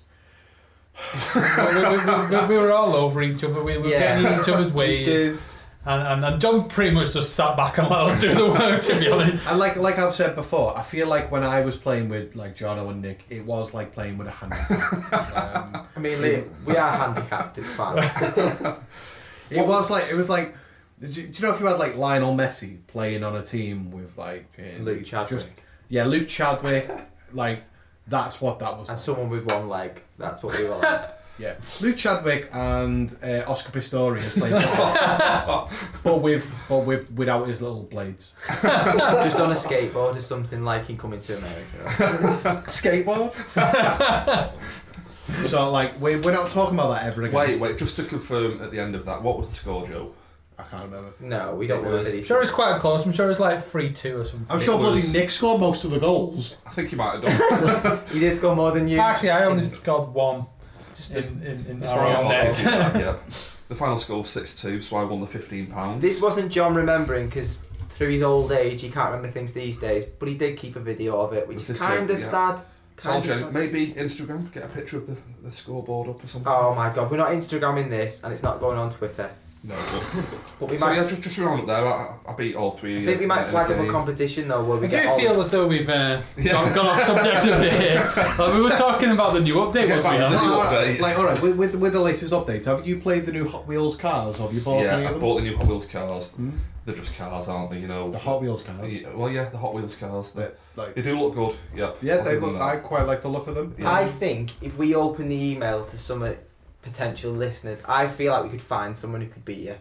we were all over each other. We were getting in each other's ways. do. And John pretty much just sat back and let us do the work, to be honest. And like I've said before, I feel like when I was playing with like Jono and Nick, it was like playing with a handicap. I mean, we are handicapped, it's fine. It was like. Do you know if you had like Lionel Messi playing on a team with like Luke Chadwick. Luke Chadwick, like that's what that was. And Like. someone with one leg, that's what we were like. Yeah, Luke Chadwick and Oscar Pistorius playing football, but without his little blades. Just on a skateboard or something like in Coming to America. Skateboard. So like we're not talking about that ever again. Wait. Just to confirm at the end of that, what was the score, Joe? I can't remember. No, we don't It remember was- these. I'm sure it's quite close. I'm sure it's like 3-2 or something. I'm sure It bloody was- Nick scored most of the goals. I think you might have done. He did score more than you. Actually, I only scored 1 Just in just our wrong. own I'll net. give you that, yeah. The final score was 6-2, so I won the £15. This wasn't John remembering because through his old age he can't remember things these days, but he did keep a video of it, which This is is kind true, of yeah. sad. Kind of Soldier, sad. maybe Instagram, get a picture of the scoreboard up or something. Oh my god, we're not Instagramming this and it's not going on Twitter. No, But we so might. yeah, just around up there, I beat all three. I think we might in flag up a game. competition though where we I get do all feel as though we've gone off subject a bit here. Like, we were talking about the new update, Get wasn't back we? to the new Alright, update. like, alright, with the latest update, have you played the new Hot Wheels cars, or have you bought any Yeah, of I them? bought the new Hot Wheels cars. They're just cars, aren't they? You know. The Hot Wheels cars? Yeah, well, yeah, the Hot Wheels cars. They Like, do look good. Yeah. yeah, they other than look. that. I quite like the look of them. Yeah. I think if we open the email to some potential listeners, I feel like we could find someone who could beat you.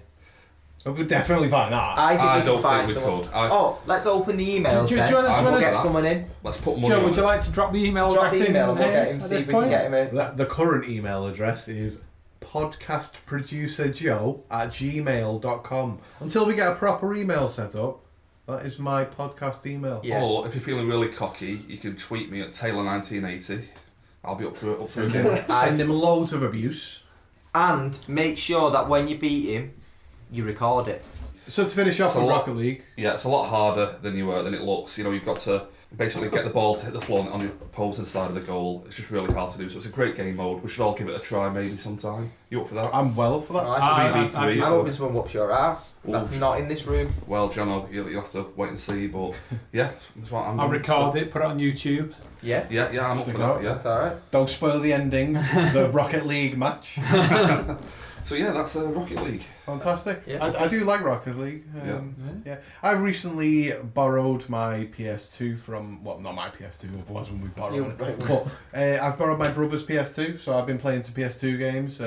We could definitely find that. I think I we don't could find think we someone. could. Oh, let's open the emails Do you then. wanna- We'll do you get wanna- someone in. Let's put money Joe, on would it. you like to drop the email Drop address the email in and we'll get him, at see this if we can point? get him in. The current email address is podcastproducerjoe@gmail.com. Until we get a proper email set up, that is my podcast email. Yeah. Or if you're feeling really cocky, you can tweet me at Taylor1980. I'll be up for it. Send him loads of abuse. And make sure that when you beat him, you record it. So to finish off It's a on lot- Rocket League, Yeah, it's a lot harder than it looks. You know, you've got to basically get the ball to hit the floor on your opposing side of the goal. It's just really hard to do. So it's a great game mode. We should all give it a try maybe sometime. You up for that? I'm well up for that. Nice. I- BB3. I'm so- hoping someone whoops your ass. That's Ooh. not in this room. Well, Jono, you'll have to wait and see. But yeah, that's what I'm I'll doing. record it, put it on YouTube. Yeah? Yeah, I'm up for Stick that. out. Yeah. That's alright. Don't spoil the ending, the Rocket League match. So yeah, that's Rocket League. Fantastic. Yeah. I do like Rocket League. Yeah. I recently borrowed my PS2 from, well, not my PS2, otherwise when we borrowed it. But I've borrowed my brother's PS2, so I've been playing some PS2 games.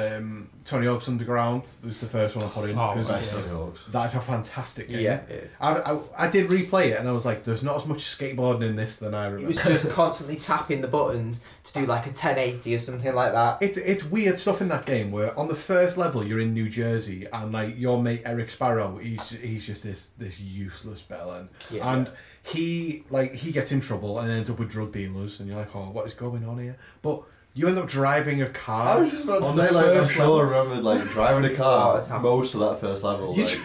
Tony Hawk's Underground was the first one I put in. Oh, 'cause Best Tony Hawk's. that's a fantastic game. Yeah, it is. I did replay it and I was like, there's not as much skateboarding in this than I It remember. was just constantly tapping the buttons to do like a 1080 or something like that. It's weird stuff in that game where on the first level you're in New Jersey and like your mate Eric Sparrow he's just this useless bellend Yeah. and he gets in trouble and ends up with drug dealers and you're like, oh, what is going on here? But you end up driving a car. I was just about to on the say, like, I'm first sure I remember, like, driving a Oh, car it's happened. most of that first level. You, Like,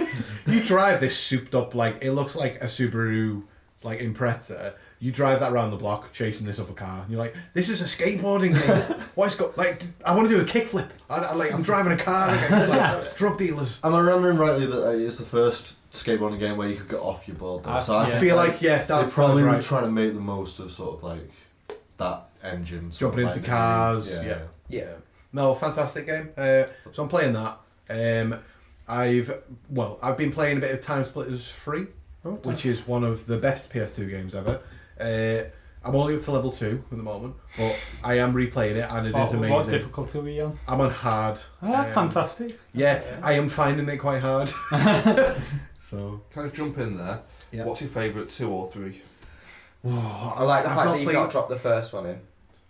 you drive this souped up, like, it looks like a Subaru, like, Impreza. You drive that around the block chasing this other car. And you're like, this is a skateboarding game. What's got, like, I want to do a kickflip. I'm driving a car against, like, drug dealers. am I remembering rightly that it's the first skateboarding game where you could get off your board? Though? So I think, feel like, yeah, they that's probably right. were trying to make the most of sort of like that engine. sort Jumping of, into like, cars, Yeah. yeah. Yeah. No, fantastic game. So I'm playing that. I've been playing a bit of Time Splitters 3, which is one of the best PS2 games ever. I'm only up to level 2 at the moment, but I am replaying it and it is amazing. What difficulty are we on? I'm on hard. Fantastic. Yeah, I am finding it quite hard. So Can I jump in there? Yeah. What's your favourite 2 or 3? I like the I've fact not that you've played- not dropped the first one in.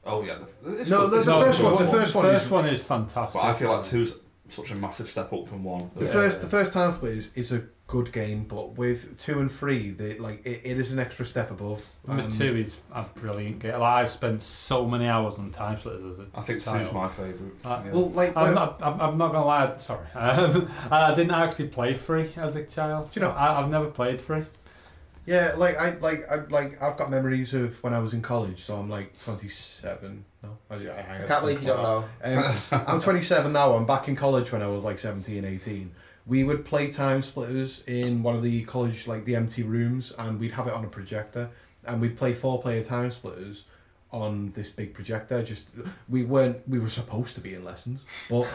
Oh yeah, it's No, good. the first one- the first one is- First one is fantastic. But I feel like 2's such a massive step up from 1. the first Time Splitters is a good game, but with 2 and 3, it is an extra step above. Number And 2 is a brilliant game. Like, I've spent so many hours on Time Splitters as a I think 2's child. my favourite. Like, Yeah. Well, like, I'm not gonna lie. Sorry, I didn't actually play 3 as a child. Do you know- I've never played 3. yeah, I've got memories of when I was in college, so I'm like 27. No, I Can't believe you don't know. I'm 27 now. I'm back in college when I was like 17, 18. We would play Time Splitters in one of the college, like the empty rooms, and we'd have it on a projector, and we'd play 4-player Time Splitters on this big projector. We were supposed to be in lessons, but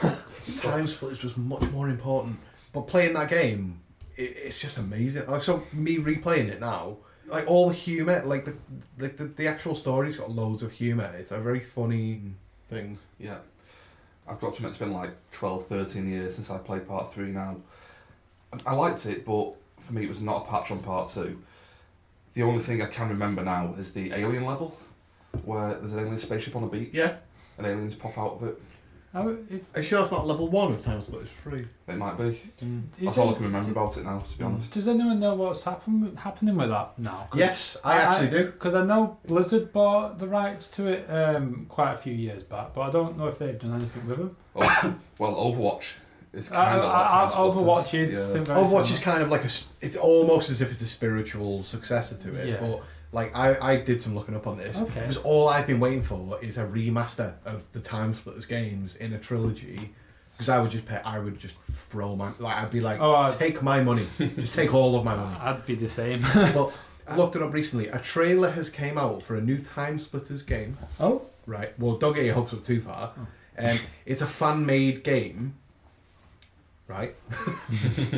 Time Splitters was much more important. But playing that game, it's just amazing. Like, so me replaying it now, like all the humour, like the actual story's got loads of humour. It's a very funny thing. Yeah. I've got to admit, it's been like 12, 13 years since I played part 3 now. I liked it, but for me it was not a patch on part 2. The only thing I can remember now is the alien level, where there's an alien spaceship on a beach, Yeah. and aliens pop out of it. Are you sure it's not level 1 of Time Splitters 3? It might be. That's all I can remember about it now, to be honest. Does anyone know what's happening with that now? Yes, I actually do. Because I know Blizzard bought the rights to it quite a few years back, but I don't know if they've done anything with them. Oh, well, Overwatch is kind of like Time Splitters. Overwatch is Yeah. very Overwatch similar. is kind of like it's almost as if it's a spiritual successor to it. Yeah. But like I did some looking up on this. Okay. Because all I've been waiting for is a remaster of the Time Splitters games in a trilogy. because I would just throw my, like, I'd be like, Oh, take my money, just take all of my money. I'd be the same. But I looked it up recently. A trailer has came out for a new Time Splitters game. Oh. Right. Well, don't get your hopes up too far. It's a fan-made game. Right.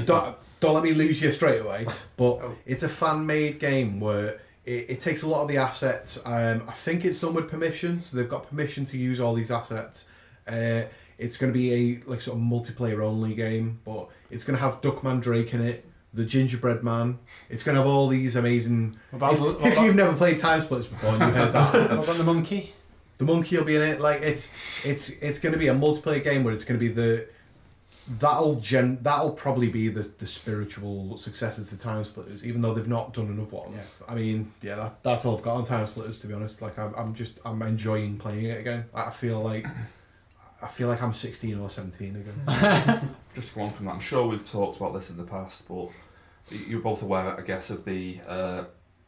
don't let me lose you straight away. But it's a fan-made game where it takes a lot of the assets. I think it's done with permission, so they've got permission to use all these assets. It's going to be a like sort of multiplayer only game, but it's going to have Duckman Drake in it, the Gingerbread Man. It's going to have all these amazing. If you've never played Time Splitters before and you heard that, What about the monkey? the monkey will be in it. Like it's going to be a multiplayer game where it's going to be that'll probably be the spiritual successor to Time Splitters, even though they've not done another one. Yeah. I mean, yeah, that's all I've got on Time Splitters, to be honest. Like I'm enjoying playing it again. I feel like I'm 16 or 17 again. Just to go on from that, I'm sure we've talked about this in the past, but you're both aware, I guess, of the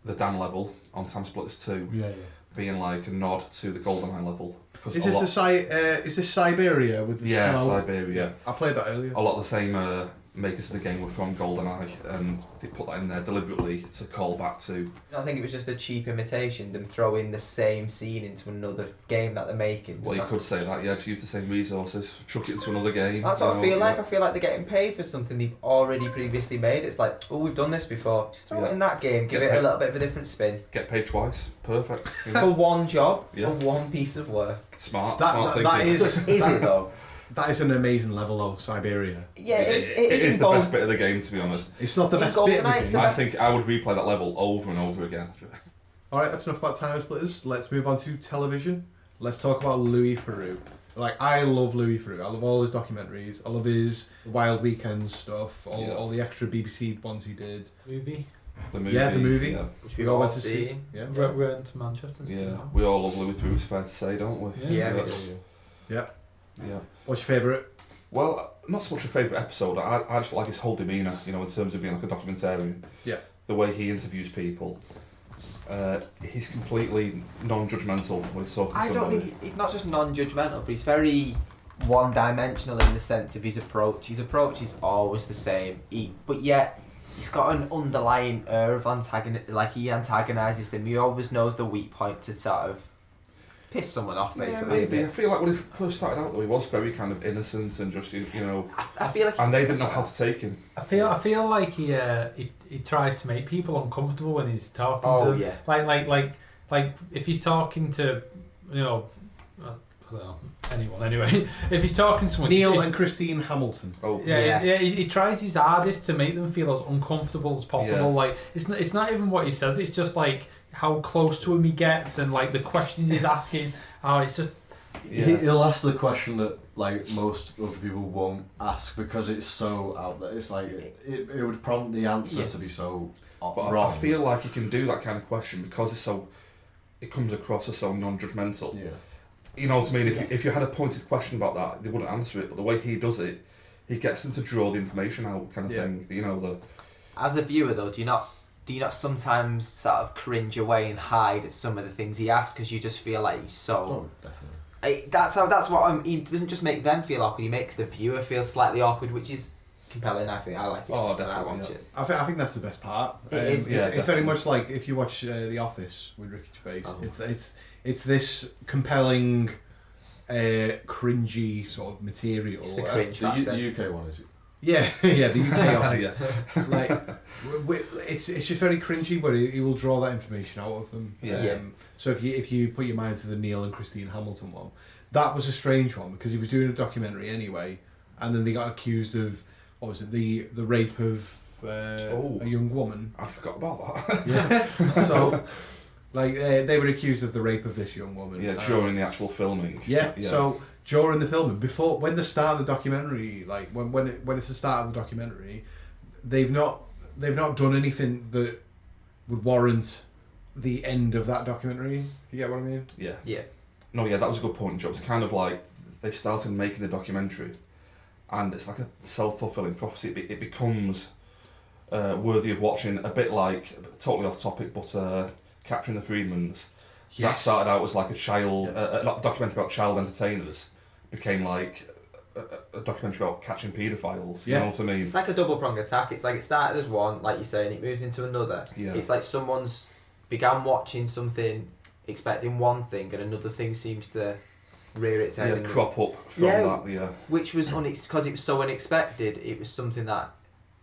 Dan level on Time Splitters 2 being like a nod to the GoldenEye level. Is this Siberia with the snow? Siberia. I played that earlier. A lot of the same makers of the game were from GoldenEye, and they put that in there deliberately to call back to. I think it was just a cheap imitation, them throwing the same scene into another game that they're making. Well, you could say that, yeah, just use the same resources, chuck it into another game. That's what I feel like. I feel like they're getting paid for something they've already previously made. It's like, oh, we've done this before. Just throw it in that game, give it a little bit of a different spin. Get paid twice. Perfect. For one job, for one piece of work. Smart. That is it though? That is an amazing level though, Siberia. Yeah, it is the best bit of the game, to be honest. It's not the best bit of the game. I think I would replay that level over and over again. Alright, that's enough about Time Splitters. Let's move on to television. Let's talk about Louis Theroux. Like, I love Louis Theroux. I love all his documentaries. I love his Wild Weekends stuff. All the extra BBC ones he did. Movie. The movie. Yeah, the movie. Yeah. Which we all went to see. Yeah. We went to Manchester. Yeah. We all love Louis Theroux, it's fair to say, don't we? Yeah, we do. Yeah. Yeah. What's your favourite? Well, not so much a favourite episode. I just like his whole demeanour, in terms of being like a documentarian. Yeah. The way he interviews people. He's completely non-judgmental when he's talking to somebody. I don't think he's not just non-judgmental, but he's very one-dimensional in the sense of his approach. His approach is always the same, but yet he's got an underlying air of he antagonises them. He always knows the weak point to sort of piss someone off, basically. Yeah, maybe. I feel like when he first started out, though, he was very kind of innocent and just, I feel like, and they didn't know how to take him. I feel like he tries to make people uncomfortable when he's talking to them. Yeah. Like if he's talking to, I don't know, anyone anyway. If he's talking to someone, Neil and Christine Hamilton. Oh, yeah. He tries his hardest to make them feel as uncomfortable as possible. Yeah. Like it's not even what he says. It's just like how close to him he gets and like the questions he's asking. It's just. Yeah. He'll ask the question that like most other people won't ask because it's so out there. It's like it would prompt the answer to be so wrong. I feel like he can do that kind of question because it comes across as so non-judgmental. Yeah. You know what I mean? If you had a pointed question about that, they wouldn't answer it. But the way he does it, he gets them to draw the information out, kind of thing. As a viewer, though, do you not sometimes sort of cringe away and hide at some of the things he asks because you just feel like he's so. Oh, definitely. He doesn't just make them feel awkward. He makes the viewer feel slightly awkward, which is compelling. I think I like it. Oh, when I definitely. watch it. I think that's the best part. It is. It's very much like if you watch The Office with Ricky Gervais. It's this compelling, cringy sort of material. It's the cringe factor. The UK one, is it? Yeah, the UK Office. Like, it's just very cringy, but he will draw that information out of them. Yeah. So if you put your mind to the Neil and Christine Hamilton one, that was a strange one because he was doing a documentary anyway, and then they got accused of what was it, the rape of a young woman. I forgot about that. Yeah. So. Like, they were accused of the rape of this young woman. Yeah, during the actual filming. Yeah, so during the filming, when the start of the documentary, like when it's the start of the documentary, they've not done anything that would warrant the end of that documentary. If you get what I mean? Yeah. Yeah. No, yeah, that was a good point, Joe. It's kind of like they started making the documentary, and it's like a self-fulfilling prophecy. It becomes worthy of watching. A bit like, totally off topic, but. Capturing the Freedmans. Yes. That started out as like a documentary about child entertainers, became like a documentary about catching paedophiles. You Yeah. know what I mean? It's like a double pronged attack. It's like it started as one, like you're saying, it moves into another. Yeah. It's like someone's began watching something, expecting one thing, and another thing seems to rear its head. Yeah, and- crop up from Yeah. that. Yeah. which was because it was so unexpected. It was something that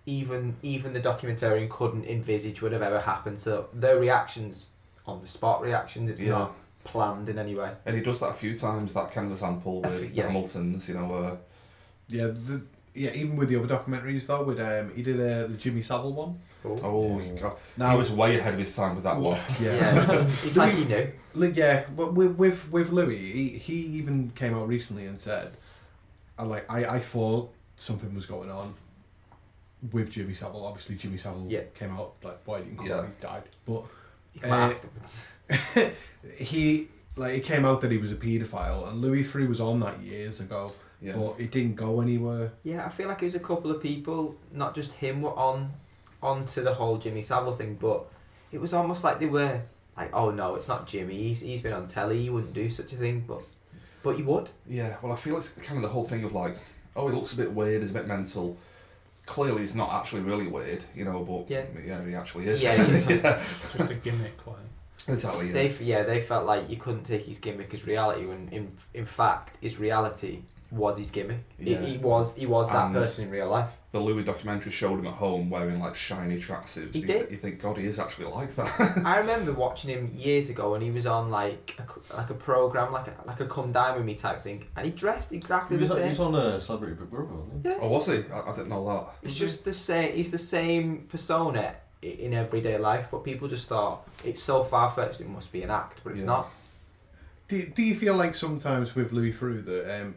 even the documentarian couldn't envisage would have ever happened. So their reactions, on the spot reactions, it's Yeah. not planned in any way. And he does that a few times. That kind of example with Yeah. the Hamiltons. You know. Even with the other documentaries though, with he did the Jimmy Savile one. Oh God. Now He was way ahead of his time with that one. Yeah, it's like he knew. Yeah, but with Louis, he even came out recently and said, I thought something was going on with Jimmy Savile. Obviously, Jimmy Savile came out like boy, he died, but He came out afterwards. it came out that he was a paedophile, and Louis Theroux was on that years ago, Yeah. but it didn't go anywhere. Yeah, I feel like it was a couple of people, not just him, were onto the whole Jimmy Savile thing, but it was almost like they were like, oh no, it's not Jimmy. He's been on telly. He wouldn't do such a thing, but he would. Yeah. Well, I feel it's kind of the whole thing of like, oh, he looks a bit weird. He's a bit mental. Clearly, he's not actually really weird, you know. But yeah, he actually is. Yeah, he is. Yeah. Just a gimmick, like. Exactly. Yeah. They felt like you couldn't take his gimmick as reality when in fact his reality was his gimmick. Yeah. He was that And person in real life. The Louis documentary showed him at home wearing like shiny tracksuits. He did. You think, God, he is actually like that. I remember watching him years ago when he was on like a program like a Come Dine With Me type thing, and he dressed exactly the same. He's on Celebrity Big Brother, wasn't he? Yeah. Oh, was he? I didn't know that. It's just the same. He's the same persona in everyday life, but people just thought it's so far fetched. It must be an act, but it's not. Do you feel like sometimes with Louis Theroux that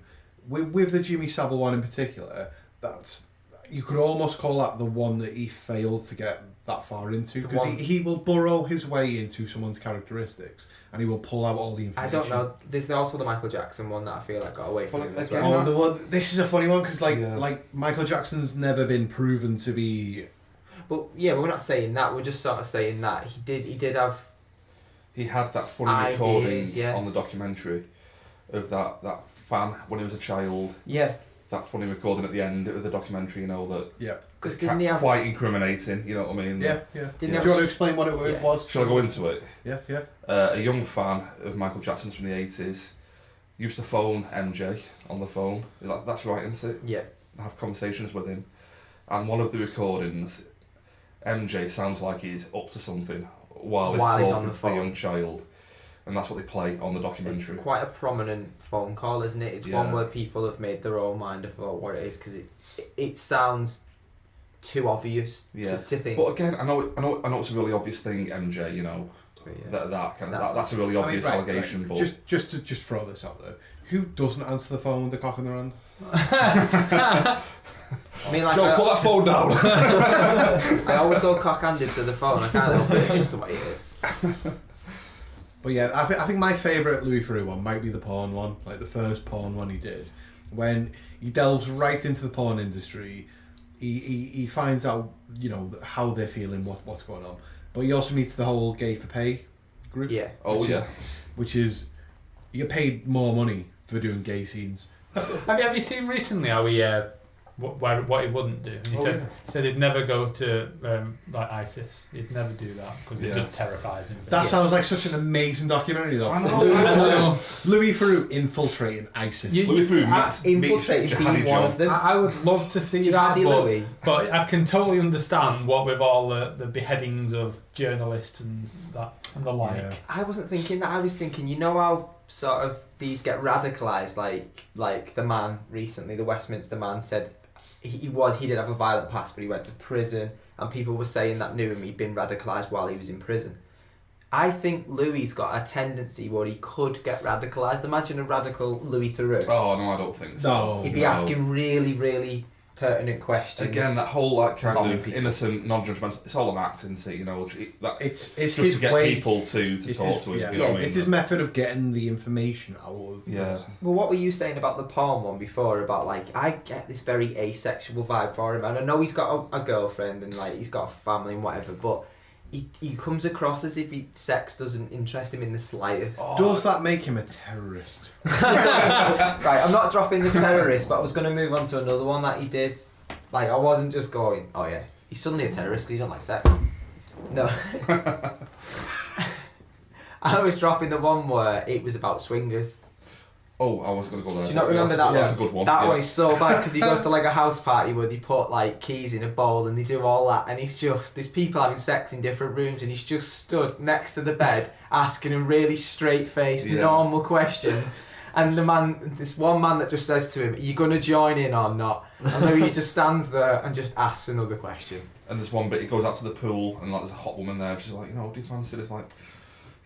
with the Jimmy Savile one in particular, that's you could almost call that the one that he failed to get that far into, because he will burrow his way into someone's characteristics and he will pull out all the information. I don't know. There's also the Michael Jackson one that I feel like got away from him as again, well. Oh, the one. This is a funny one because Yeah. like Michael Jackson's never been proven to be. But yeah, we're not saying that. We're just sort of saying that he did have. He had that funny Ideas, recording yeah. on the documentary of that fan when he was a child. Yeah. That funny recording at the end of the documentary, you know, that Yeah. Because it's didn't he have? quite incriminating, you know what I mean? Yeah. Didn't Do he you have? want to explain what it Yeah. was? Shall I go into it? Yeah. Yeah. A young fan of Michael Jackson's from the 80s used to phone MJ on the phone. That's right, isn't it? Yeah. Have conversations with him. And one of the recordings, MJ sounds like he's up to something while he's While he's on talking the to the phone. young child. And that's what they play on the It's documentary. quite a prominent phone call, isn't it? It's Yeah. one where people have made their own mind about what it is because it sounds too obvious Yeah. to think. But again, I know it's a really obvious thing, MJ, you know, Yeah. that's a really obvious allegation, but just to throw this out there, who doesn't answer the phone with the cock in their hand? I mean, like, Joe, put that phone down. I always go cock-handed to the phone. I can't help it. It's just the way it is. But yeah, I think my favourite Louis Theroux one might be the porn one, like the first porn one he did, when he delves right into the porn industry. He finds out, you know, how they're feeling, what's going on, but he also meets the whole gay for pay group. Yeah. Which is you get paid more money for doing gay scenes. Have you seen recently how he what he wouldn't do? And he said he'd never go to like ISIS. He'd never do that because it just terrifies him. That sounds like such an amazing documentary, though. I know. Louis Theroux infiltrating ISIS. Louis Theroux meets Infiltrating Jihadi being one Joe. of them. I would love to see that, Jihadi Louis. but I can totally understand what with all the beheadings of journalists and the like. Yeah. I wasn't thinking that. I was thinking, you know how sort of these get radicalised, like the man recently, the Westminster man said he did have a violent past, but he went to prison, and people were saying that knew him, he'd been radicalised while he was in prison. I think Louis's got a tendency where he could get radicalised. Imagine a radical Louis Theroux. Oh no, I don't think so. No. He'd be No. asking really, really pertinent questions. Again, that whole like kind Bombing of people. innocent, non-judgmental. It's all an act, isn't it? You know, It's just his to get way. people to It's talk his, to him. yeah, You know what I mean? it's his method of getting the information out of the Yeah. person. Well, what were you saying about the porn one before? About like, I get this very asexual vibe for him, and I know he's got a girlfriend and like he's got a family and whatever, but he comes across as if sex doesn't interest him in the slightest. Does that make him a terrorist? Right, I'm not dropping the terrorist, but I was going to move on to another one that he did. Like, I wasn't just going, oh yeah, he's suddenly a terrorist because he don't like sex. No. I was dropping the one where it was about swingers. Oh, I was going to go there. Do you not remember that one? That's a good one. That one is so bad because he goes to like a house party where they put like keys in a bowl and they do all that, and he's just, there's people having sex in different rooms, and he's just stood next to the bed asking him really straight-faced, normal questions. And this one man that just says to him, "Are you going to join in or not?" And Louis just stands there and just asks another question. And there's one bit, he goes out to the pool and like there's a hot woman there, and she's like, do you fancy this? Like,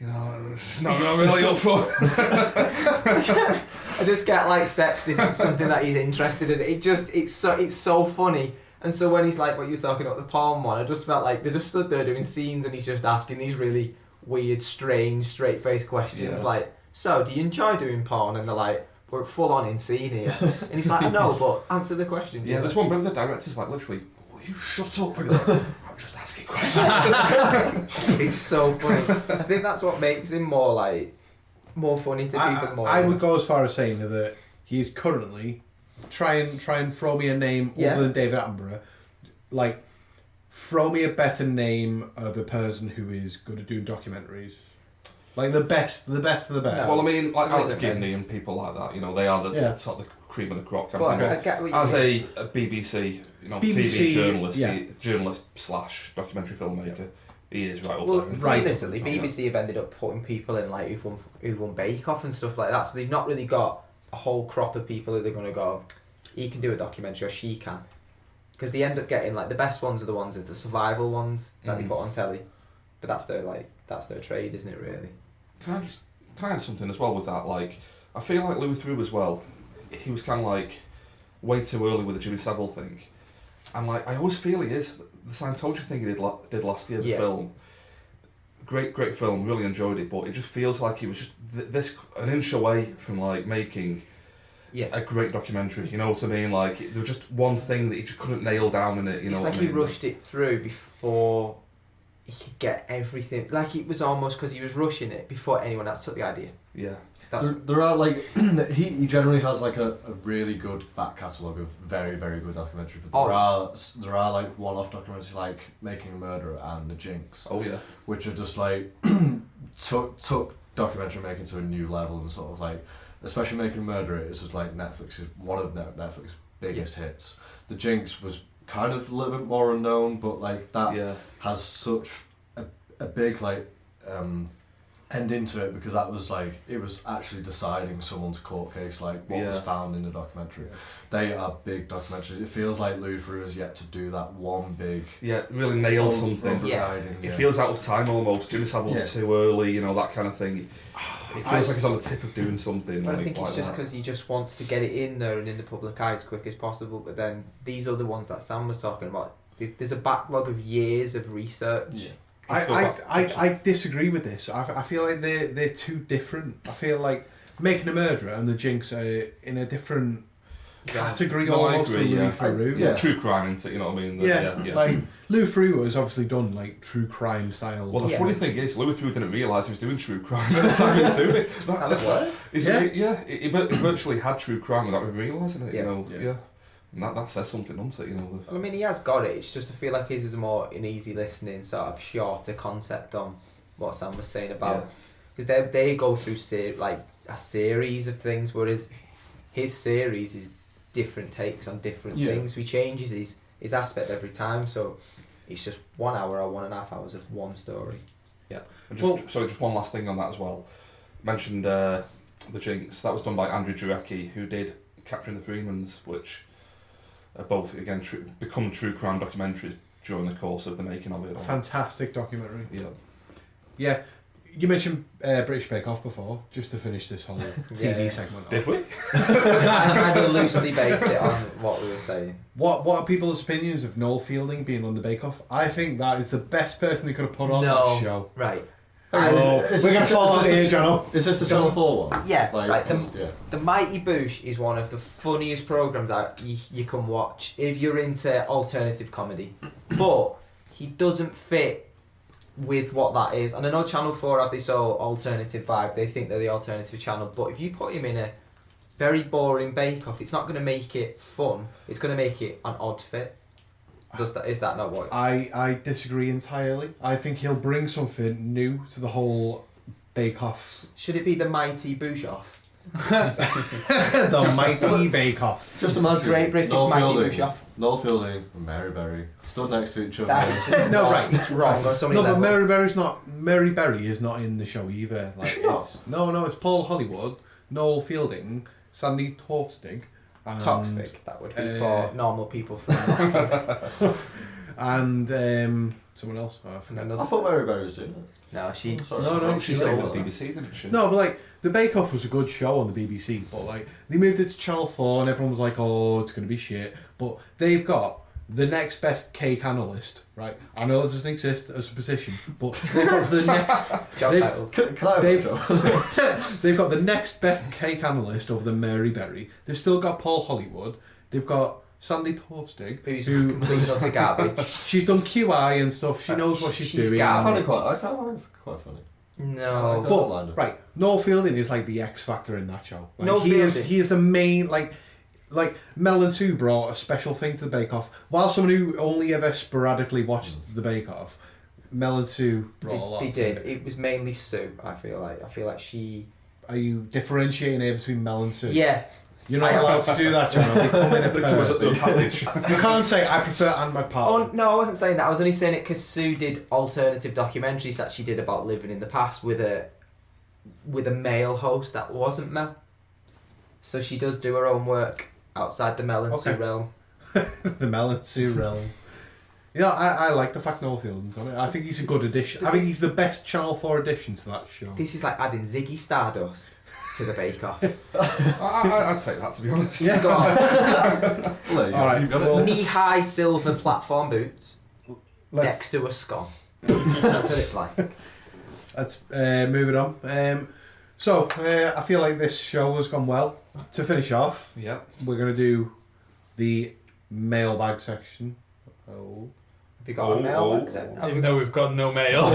not really up for. I just get like sex isn't something that he's interested in. It's so funny. And so when he's like, what you're talking about, the porn one, I just felt like they just stood there doing scenes and he's just asking these really weird, strange, straight-faced questions like, so do you enjoy doing porn? And they're like, we're full on in scene here. And he's like, I know, but answer the question. Yeah, there's one bit where the director's like, literally, will you shut up? And he's like, I'm just asking questions. It's so funny. I think that's what makes him more funny to people more. I would go as far as saying that he is currently try and throw me a name other than David Attenborough. Like, throw me a better name of a person who is good at doing documentaries. Like the best of the best. No. Well, I mean, like Alex Gibney and people like that, they are the sort of the cream of the crop. Well, I get what you as mean. a BBC, BBC TV journalist / documentary filmmaker, he is right up there. Realistically, BBC have ended up putting people in like who've won Bake Off and stuff like that, so they've not really got a whole crop of people who they're going to go, he can do a documentary or she can, because they end up getting like the best ones are the ones the survival ones that they put on telly, but that's their trade, isn't it really? Can I add something as well with that? Like, I feel like Louis Theroux as well, he was kind of like way too early with the Jimmy Savile thing, and like I always feel he is. The Scientology thing he did last year, the film, great film, really enjoyed it, but it just feels like he was just an inch away from like making a great documentary. You know what I mean? Like there was just one thing that he just couldn't nail down in it. It's like he rushed it through before he could get everything. Like it was almost because he was rushing it before anyone else took the idea. Yeah. There are like he generally has like a really good back catalogue of very, very good documentaries, but there are like one-off documentaries like Making a Murderer and The Jinx. Oh yeah. Which are just like took documentary making to a new level, and sort of like, especially Making a Murderer is just like one of Netflix's biggest hits. The Jinx was kind of a little bit more unknown, but like that has such a big like end into it, because that was like, it was actually deciding someone's court case, like what was found in the documentary. They are big documentaries. It feels like Louis Theroux has yet to do that one big really nail something. It feels out of time almost. Jimmy Savile's too early, that kind of thing. It feels like he's on the tip of doing something. But I think it's just because he just wants to get it in there and in the public eye as quick as possible. But then these other ones that Sam was talking about, there's a backlog of years of research. Yeah. I disagree with this. I feel like they're too different. I feel like Making a Murderer and The Jinx are in a different category almost to Louis Theroux. True crime, you know what I mean? Like Louis Theroux has obviously done like true crime style. Well, the funny thing is, Louis Theroux didn't realise he was doing true crime at the time he was doing it. He virtually had true crime without even realising it. And that says something, doesn't it? Well, I mean, he has got it. It's just I feel like his is more an easy listening, sort of shorter concept on what Sam was saying about, because they go through like a series of things, whereas his series is different takes on different things. So he changes his aspect every time. So it's just 1 hour or 1.5 hours of one story. Yeah. And just one last thing on that as well. Mentioned The Jinx. That was done by Andrew Jarecki, who did Capturing the Freemans, which are both again become true crime documentaries during the course of the making of it. Fantastic documentary. Yeah. You mentioned British Bake Off before, just to finish this whole TV segment. Did we? I kind of loosely based it on what we were saying. What are people's opinions of Noel Fielding being on the Bake Off? I think that is the best person they could have put on that show. Right. We're going to fall out here, Jono. Is this the Channel 4 one? Yeah, right. The Mighty Boosh is one of the funniest programmes that you can watch if you're into alternative comedy. But he doesn't fit with what that is. And I know Channel 4 have this whole alternative vibe. They think they're the alternative channel. But if you put him in a very boring bake-off, it's not going to make it fun. It's going to make it an odd fit. Is that not what? I disagree entirely. I think he'll bring something new to the whole bake-off. Should it be the Mighty Boosh-Off? The Mighty Bake-Off. Just imagine Great British Noel Mighty Fielding, Boosh-Off. Noel Fielding and Mary Berry stood next to each other. No, right. it's wrong on so many No, but levels. Mary Berry is not in the show either. Like, it's it's Paul Hollywood, Noel Fielding, Sandy Torfstig, and Toxic, that would be for normal people from and someone else. Oh, I forget. I thought Mary Berry was doing it. No, she. No, She stayed with the BBC, didn't she? No, but like the Bake Off was a good show on the BBC, but like they moved it to Channel 4 and everyone was like, "Oh, it's going to be shit." But they've got the next best cake analyst, right? I know it doesn't exist as a position, but they've got the next. Job they've- titles. Can I have a joke? They've got the next best cake analyst over the Mary Berry. They've still got Paul Hollywood. They've got Sandy Torfstig, Who's who completely utter garbage. she's done QI and stuff. She knows what she's She's doing. I garbage. find it quite funny. No. But right, Noel Fielding is like the X factor in that show. Like, Noel he is Fielding. the main like Mel and Sue brought a special thing to the Bake Off. While someone who only ever sporadically watched the Bake Off, Mel and Sue brought a lot. They to did. it. It was mainly Sue. I feel like she. Are you differentiating here between Mel and Sue? Yeah. You're not allowed to do that, John. They come in a It was at the package. You can't say I prefer and my Oh partner. no, I wasn't saying that. I was only saying it because Sue did alternative documentaries that she did about living in the past with a male host that wasn't Mel. So she does do her own work outside the Mel and Sue Okay. realm. The Mel and Sue realm. Yeah, I like the fact Noel Fielding's on it. I think he's a good addition. I think he's the best Channel 4 addition to that show. This is like adding Ziggy Stardust to the Bake Off. I'd take that, to be honest. He's got Well, there you go. Alright, You've got well, knee-high silver platform boots let's next to a scone. That's what it's like. move it on. So, I feel like this show has gone well. To finish off, Yeah. we're going to do the mailbag section. Oh. Have you got a mailbag set? Even though we've got no mail.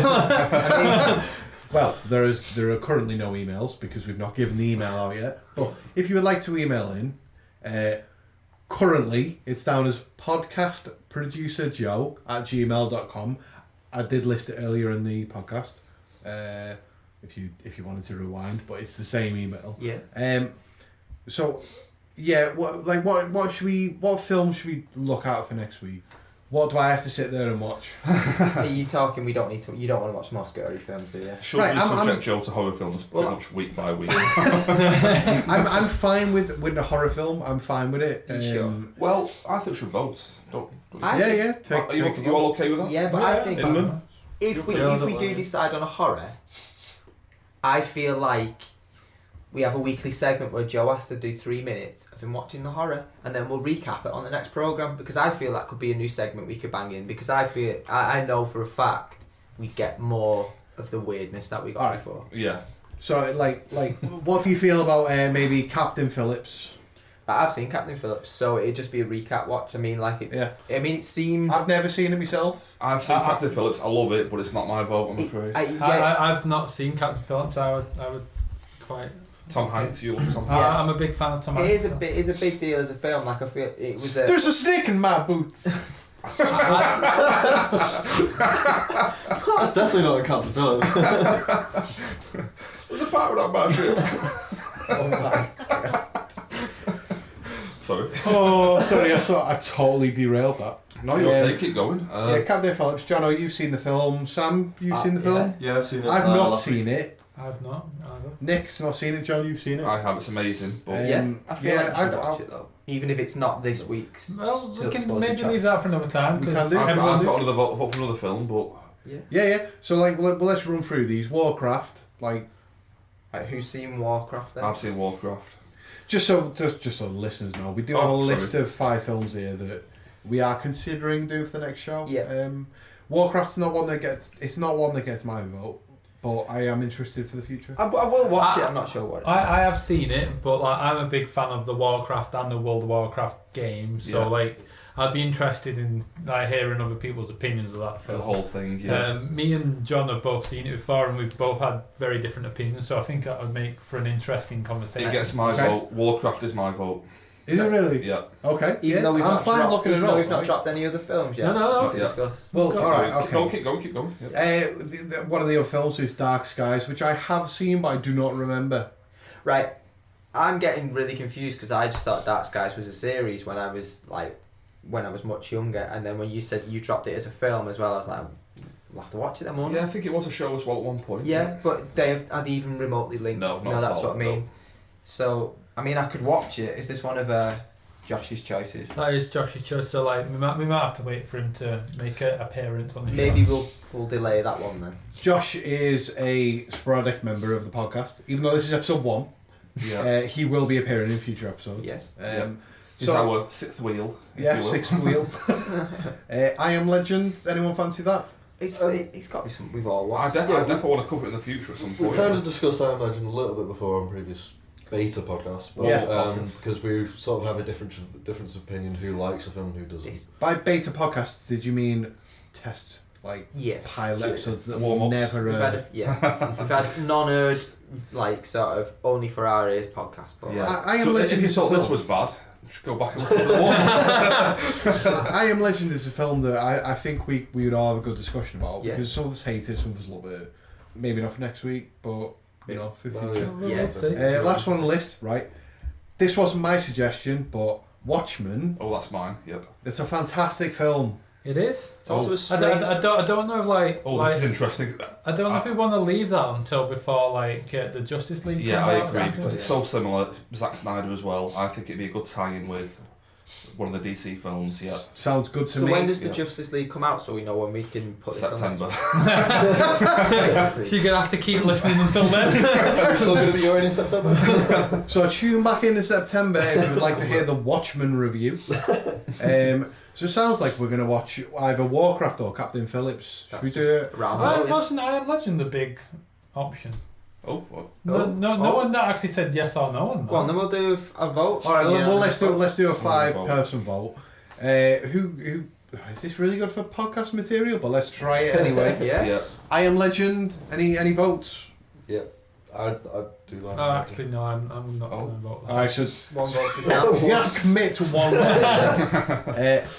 Well, there are currently no emails because we've not given the email out yet. But if you would like to email in, currently it's down as podcastproducerjoe@gmail.com. I did list it earlier in the podcast. If you wanted to rewind, but it's the same email. Yeah. So, yeah, what film should we look out for next week? What do I have to sit there and watch? Are you talking? You don't want to watch more scary films, do you? Should Right, we I'm- subject Joe to horror films pretty much week by week? I'm fine with the horror film. I'm fine with it. You sure? Well, I think we should vote. Don't you? I- Take Are you all okay with that? Yeah, but I think Inman? if we Yeah, do decide on a horror, I feel like we have a weekly segment where Joe has to do 3 minutes of him watching the horror, and then we'll recap it on the next programme, because I feel that could be a new segment we could bang in, because I know for a fact we'd get more of the weirdness that we got Alright. before. Yeah. So, what do you feel about maybe Captain Phillips? But I've seen Captain Phillips, so it'd just be a recap watch. I mean, it seems... I've never seen it myself. I've seen Captain Phillips. I love it, but it's not my vote, I'm afraid. I've not seen Captain Phillips. I would quite. Tom Hanks, you love Tom Hanks. Yeah. I'm a big fan of Tom It Hanks. is a big deal as a film. Like, I feel it was a... There's a snake in my boots. That's definitely not a Captain Phillips. There's a part of that bad shit. Oh my. Sorry. Oh, sorry, I totally derailed that. No, you're okay, keep going. Yeah, Captain Phillips. Jono, you've seen the film. Sam, you've seen the film. Yeah, I've seen it. I've not last seen week. it. I've not either. Nick's not seen it. John, you've seen it. I have, it's amazing. But Yeah, I feel like you should I'll- watch it though. Even if it's not this week's. Well, we can supposed maybe chat. leave that for another time. We 'cause can do. I've everyone- got another vote for another film, but Yeah. So let's run through these. Warcraft, Right, who's seen Warcraft then? I've seen Warcraft. just so the listeners know, we do have a Oh, sorry. list of 5 films here that we are considering doing for the next show. Yeah. Warcraft's not one that gets my vote, but I am interested for the future. I will watch it. I'm not sure what it's I have seen it, but I'm a big fan of the Warcraft and the World of Warcraft games. So Yeah. I'd be interested in like hearing other people's opinions of that The film. whole thing, yeah. Me and John have both seen it before, and we've both had very different opinions. So I think that would make for an interesting conversation. It gets my Okay. vote. Warcraft is my vote. Is it really? Yeah. Okay. Even yeah, though we've I'm not fine dropped, looking even it though up. we've not right? dropped any other films yet. No. To Yeah. discuss. Well, all right. Okay. Keep going. Yep. One of the other films is Dark Skies, which I have seen, but I do not remember. Right, I'm getting really confused because I just thought Dark Skies was a series when I was much younger, and then when you said you dropped it as a film as well, I was like, we'll have to watch it then, won't we? Yeah, I think it was a show as well at one point. Yeah, but are they even remotely linked? No, not that's at all, what I mean. no. So, I mean, I could watch it. Is this one of Josh's choices? That is Josh's choice. So like, we might have to wait for him to make an appearance on the show. Maybe we'll delay that one then. Josh is a sporadic member of the podcast, even though this is episode 1. Yeah. He will be appearing in future episodes. Yes. He's our sixth wheel. if Yeah, you will. sixth wheel. I Am Legend. Anyone fancy that? It's got to be something we've all I watched. definitely want to cover it in the future at some We've point. kind of discussed I Am Legend a little bit before on previous beta podcasts, but Yeah. because we sort of have a difference of opinion who likes a film and who doesn't. It's- By beta podcasts, did you mean test Yes. pilot episodes that Warm-ups. will never? We've had non-heard, like sort of only for our ears podcast, but Yeah. I Am So Legend if you is a thought this film. was bad, you should go back and listen to the one. I Am Legend is a film that I think we would all have a good discussion about, Yeah. because some of us hate it, some of us love it. Maybe not for next week, but you know, for the Oh, future. We'll Yeah. see. Last one on the list, right? This wasn't my suggestion, but Watchmen. Oh, that's mine. Yep. It's a fantastic film. It is. it's also a I strange. don't know if like. Oh, like, this is interesting. I don't know if we want to leave that until before like the Justice League. Yeah, comes I out, agree something. because it's so similar. Zack Snyder as well. I think it'd be a good tie-in with one of the DC films. Yeah, Sounds good to So me. when does the Yeah. Justice League come out so we know when we can put this September. on? Basically. So you're gonna have to keep listening until then. Are you still going to be going in September? So tune back in September if you would like to hear the Watchmen review. So it sounds like we're going to watch either Warcraft or Captain Phillips. Should That's we just do it? round Why robin. wasn't I Am Legend the big option? Oh, what? No Oh. one that actually said yes or no on that. Go on, then we'll do a vote. All right, Yeah, well let's do a vote. 5-person vote. Who is this really good for podcast material? But let's try it anyway. Yeah. Yeah. I Am Legend. Any votes? Yeah, I do like. Oh, actually no, I'm not Oh. going to vote that. All right, so One vote to you're Sam. gonna have to commit to one.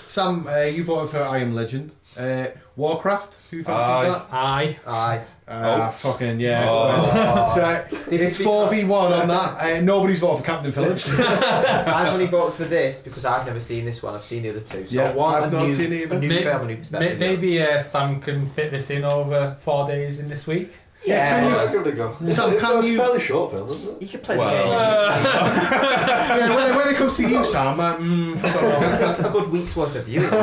Sam, you voted for I Am Legend. Warcraft. Who fancies that? Aye. Aye. Fucking yeah. Oh. So This it's is 4v1 on that. Nobody's voted for Captain Phillips. I've only voted for this because I've never seen this one. I've seen the other two. So Yeah, I want I've a not new, seen either. a new May- film, a new perspective. Maybe Sam can fit this in over 4 days in this week. Yeah, can I'll give it a go. Sam, can It's you- a fairly short film, isn't it? You can play Well, the game. Yeah, when it comes to you, Sam, I don't know. A good week's worth of viewing.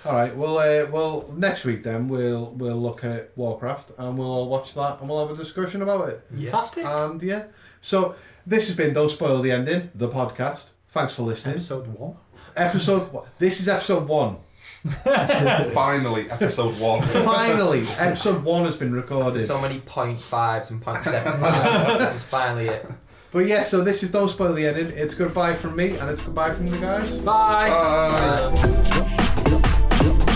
All right. Well, next week then we'll look at Warcraft and we'll all watch that and we'll have a discussion about it. Fantastic. And yeah, so this has been Don't Spoil the Ending, the podcast. Thanks for listening. Episode 1. This is episode 1. Finally, episode 1. Finally, episode 1 has been recorded. There's so many 0.5s and 0.75. This is finally it. But yeah, so this is Don't Spoil the Ending. It's goodbye from me and it's goodbye from the guys. Bye. Bye.